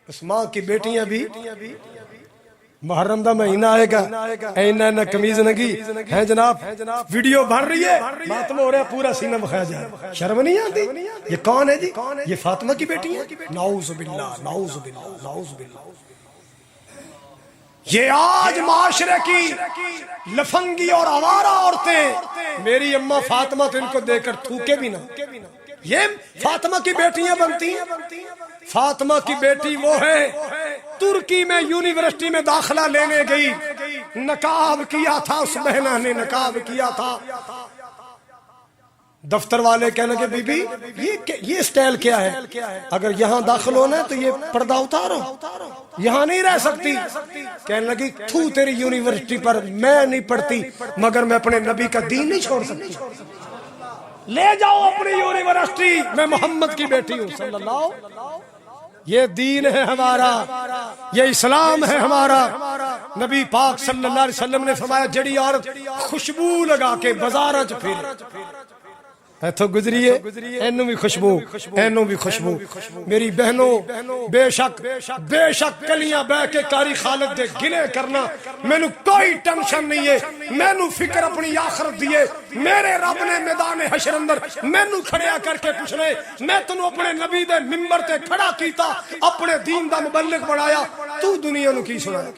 اس ماں کی بیٹیاں بھی محرم دا مہینہ آئے گا اینا نہ کمیز نگی ہے جناب ویڈیو بھر رہی ہے ماتم ہو رہا ہے پورا سینہ بخایا جائے شرم نہیں آتی یہ کون ہے جی یہ فاطمہ کی بیٹی ہے نعوذ باللہ نعوذ باللہ نعوذ باللہ یہ آج معاشرے کی لفنگی اور آوارہ عورتیں میری اماں فاطمہ تو ان کو دیکھ کر تھوکے بھی نہ یہ فاطمہ کی بیٹیاں بنتی ہیں فاطمہ کی بیٹی وہ ہے ترکی میں یونیورسٹی میں داخلہ لینے گئی نقاب کیا تھا اس بہنہ نے نقاب کیا تھا دفتر والے کہنے لگے بی بی یہ سٹائل کیا ہے اگر یہاں داخل ہونا ہے تو یہ پردہ اتارو یہاں نہیں رہ سکتی کہنے لگی تو تیری یونیورسٹی پر میں نہیں پڑھتی مگر میں اپنے نبی کا دین نہیں چھوڑ سکتی لے جاؤ اپنی یونیورسٹی میں محمد کی بیٹی ہوں صلی اللہ یہ دین ہے ہمارا یہ اسلام ہے ہمارا نبی پاک صلی اللہ علیہ وسلم نے فرمایا جڑی عورت خوشبو لگا کے بازار چ پھر ایتھو گزری ہے اینو بھی خوشبو اینو بھی خوشبو میری بہنوں بے شک کلیاں بہ کے کاری خالق دے گلے کرنا مینو کوئی ٹینشن نہیں ہے مینو فکر اپنی آخرت دیے میرے رب نے میدان حشر اندر مینو کھڑیا کر کے پوچھنے میں تنو اپنے نبی دے منبر تے کھڑا کیتا اپنے دین دا مبلغ بنایا تو دنیا نو کی سنایا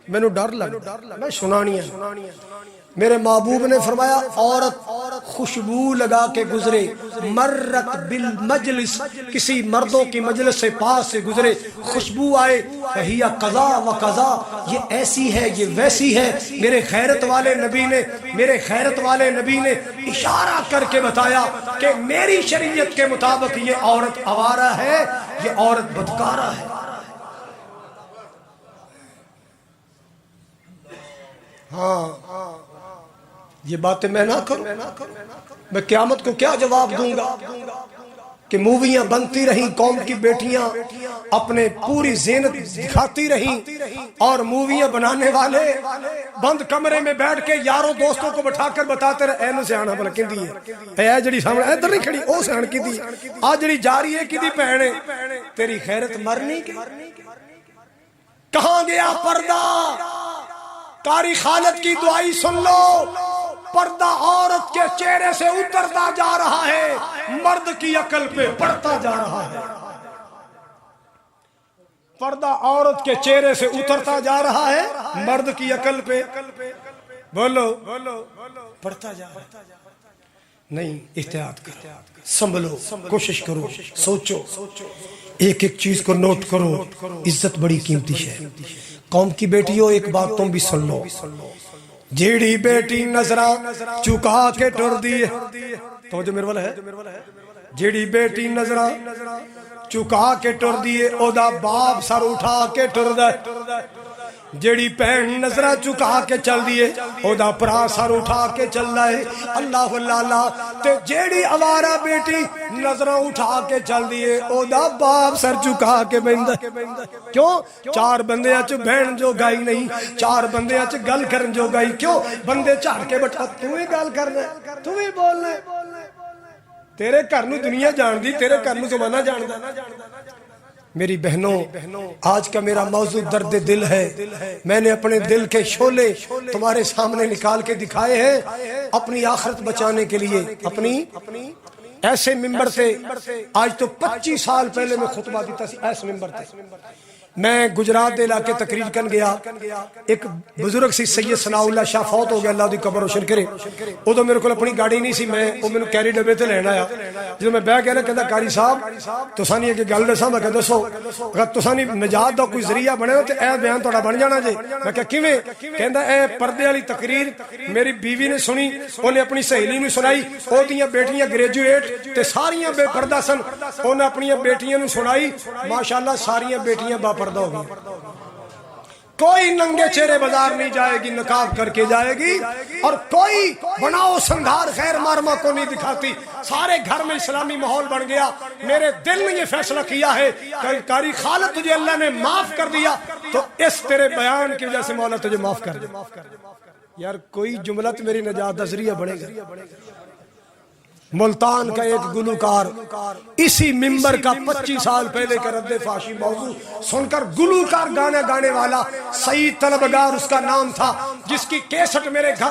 مینو ڈر لگ میں سنانی ہے میرے محبوب نے فرمایا عورت خوشبو لگا کے گزرے، مرت بالمجلس، کسی مردوں کی مجلس سے پاس سے گزرے، خوشبو آئے، فہی قضا و قضا، یہ ایسی ہے یہ ویسی ہے، میرے خیرت والے نبی نے اشارہ کر کے بتایا کہ میری شریعت کے مطابق یہ عورت آوارہ ہے، یہ عورت بدکارہ ہے۔ ہاں یہ باتیں میں نہ کروں، میں قیامت کو کیا جواب دوں گا کہ موویاں بنتی رہیں، قوم کی بیٹیاں اپنے پوری زینت دکھاتی رہیں، اور موویاں بنانے والے بند کمرے میں بیٹھ کے یاروں دوستوں کو بٹھا کر بتاتے رہے اینو سے آنا بلا کندی ہے، اے جڑی سامنے ادھر نہیں کھڑی او سے آن کندی، آ جڑی جا رہی ہے کدی پہنے، تیری خیرت مرنی کے کہاں گیا پردہ؟ قاری خالد کی دعائی سن لو، پردہ عورت کے چہرے سے اترتا جا رہا ہے، مرد کی عقل پہ پڑتا جا رہا ہے۔ پردہ عورت کے چہرے سے اترتا جا رہا ہے، مرد کی عقل پہ بولو پڑتا جا رہا ہے۔ نہیں، احتیاط کرو، سنبھلو، کوشش کرو، سوچو، ایک ایک چیز کو نوٹ کرو، عزت بڑی قیمتی ہے۔ قوم کی بیٹیوں ایک بات تم بھی سن لو، جیڑی بیٹی نظرہ چکا کے ٹر دیے، تو جو میرے والا ہے، جیڑی بیٹی نظرہ چکا کے ٹر دیے، او دا باپ سر اٹھا کے ٹر دے، جیڑی پہن نظرہ چکا کے چل دیے، او دا پرا سر اٹھا کے چل رہے، اللہ اللہ اللہ، تے جیڑی آوارہ بیٹی نظرہ اٹھا کے چل دیے، او دا باپ سر چکا کے بندہ۔ کیوں؟ چار بندیاں چ بہن جو گائی نہیں، چار بندیاں چ گل کرن جو گائی، کیوں؟ بندے چاڑ کے بٹھا تو ہی گل کرنا ہے، تو ہی بولنا ہے، تیرے گھر نو دنیا جان دی، تیرے گھر نو زمانہ جان دا۔ میری بہنوں، آج کا میرا موضوع درد دل ہے، میں نے اپنے دل کے شعلے تمہارے سامنے نکال کے دکھائے ہیں اپنی آخرت بچانے کے لیے۔ اپنی ایسے ممبر سے آج تو 25 سال پہلے میں خطبہ دیتا سی، ایسے ممبر تے میں گجرات دے علاقے تقریر کن گیا، ایک بزرگ سی سید ثناء اللہ شاہ فوت ہو گیا، اللہ دی قبر روشن کرے۔ ادو میرے کو اپنی گاڑی نہیں سی، میں وہ میرے کیری ڈبے تے لین آیا، جب میں بہ گیا نا کہندا قاری صاحب تسانی ایک گل دساں، میں کہ دسو، اگر تسانی نجات دا کوئی ذریعہ بنے تے اے بیان تہاڈا بن جانا جے۔ میں کہ کیویں؟ کہندا اے پردے والی تقریر میری بیوی نے سنی، اونے اپنی سہیلی نو سنائی، او دیاں بیٹیاں گریجویٹ تے ساریاں بے پردہ سن، اونے اپنی بیٹیاں نو سنائی، ماشاءاللہ ساریاں بیٹیاں با پردہ ہو گئی۔ کوئی ننگے چہرے بازار نہیں جائے گی، نقاب کر کے جائے گی، اور کوئی بناؤ سنگھار خیر مارما کو نہیں دکھاتی، سارے گھر میں اسلامی ماحول بن گیا۔ میرے دل نے یہ فیصلہ کیا ہے کہ قاری خالد تجھے اللہ نے معاف کر دیا تو اس تیرے بیان کی وجہ سے مولا تجھے معاف کر دے۔ یار کوئی جملہ تو میری نجات کا ذریعہ بنے گا۔ ملتان کا ایک گلوکار اسی ممبر کا 25 سال پہلے کا رد فاشی موضوع سن کر، گلوکار گانا گانے والا سعید طلبگار اس کا نام تھا، جس کی کیسٹ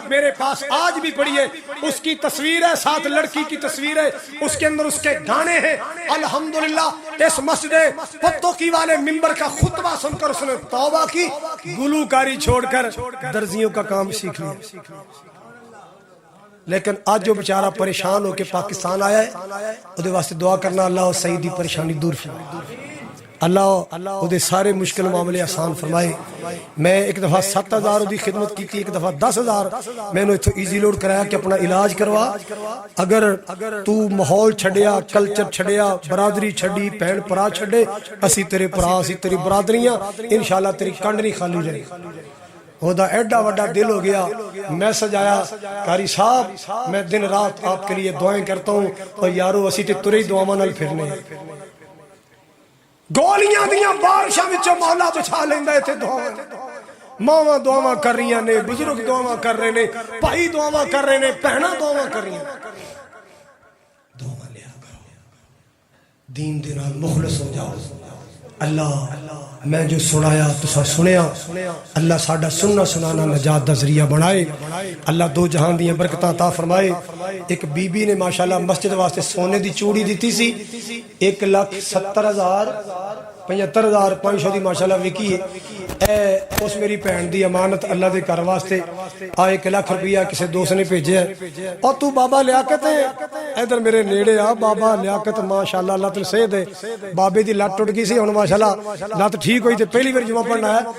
میرے پاس آج بھی پڑی ہے، اس کی تصویر ہے، ساتھ لڑکی کی تصویر ہے، اس کے اندر اس کے گانے ہیں۔ الحمدللہ اس مسجد پتوکی والے ممبر کا خطبہ سن کر اس نے توبہ کی، گلوکاری چھوڑ کر درزیوں کا کام سیکھ لیا۔ لیکن آج جو بیچارہ پریشان ہو کے پاکستان آیا ہے، وہ دے واسطے دعا کرنا اللہ سعید دی پریشانی دور فرمائے، اللہ وہ دے سارے مشکل معاملے آسان فرمائے۔ میں ایک دفعہ 7,000 دی خدمت کی تھی، ایک دفعہ 10,000 میں نے اتھو ایزی لوڈ کرایا کہ اپنا علاج کروا۔ اگر تو ماحول چھڑیا، کلچر چھڑیا، برادری چھڑی، پہن پرا چھڑے، اسی تیرے پرا، اسی تیری برادریاں، انشاءاللہ تیری کنڈ نہیں خالی رہے۔ خدا ایڈا وڈا دل ہو گیا، میسج آیا، قاری صاحب میں دن رات آپ کے لیے دعائیں کرتا ہوں، اور یارو اسی تے ترے دعاواں نال پھرنے گولیاں دیاں بارشاں وچوں مولا بچا لیندا ایتھے دعاواں، ماواں دعاواں کر رہی نے، بزرگ دعاواں کر رہے نے، بھائی دعاواں کر رہے نے، بہناں دعاواں کر رہی ہیں۔ دعاواں لیا کرو، دین دے نال مخلص ہو جاؤ۔ اللہ میں جو سنایا تسا سنیا، اللہ ساڈا سننا سنانا نجات دا ذریعہ بنائے، اللہ دو جہان دیاں برکتاں عطا فرمائے۔ ایک بی بی نے ماشاءاللہ مسجد واسطے سونے دی چوڑی دیتی سی، 1,70,000 75,500 دی ماشاءاللہ وکی ہے۔ اس ਮੇਰੀ ਭੈਣ ਦੀ ਅਮਾਨਤ ਅੱਲਾ ਦੇ ਘਰ ਵਾਸਤੇ ਆ 1 ਲੱਖ ਰੁਪਇਆ ਕਿਸੇ ਦੋਸਤ ਨੇ ਭੇਜਿਆ। ਔਰ ਤੂੰ ਬਾਬਾ ਲਿਆਕਤ ਇਧਰ ਮੇਰੇ ਨੇੜੇ ਆ। ਬਾਬਾ ਲਿਆਕਤ ਮਾਸ਼ਾਅੱਲਾ ਅੱਲਾ ਤੈਨੂੰ ਸਿਹਤ ਦੇ। ਬਾਬੇ ਦੀ ਲੱਤ ਟੁੱਟ ਗਈ ਸੀ, ਹੁਣ ਮਾਸ਼ਾਅੱਲਾ ਲੱਤ ਠੀਕ ਹੋਈ ਤੇ ਪਹਿਲੀ ਵਾਰ ਜੁਮਾ ਪੜ੍ਹਨ ਆਇਆ।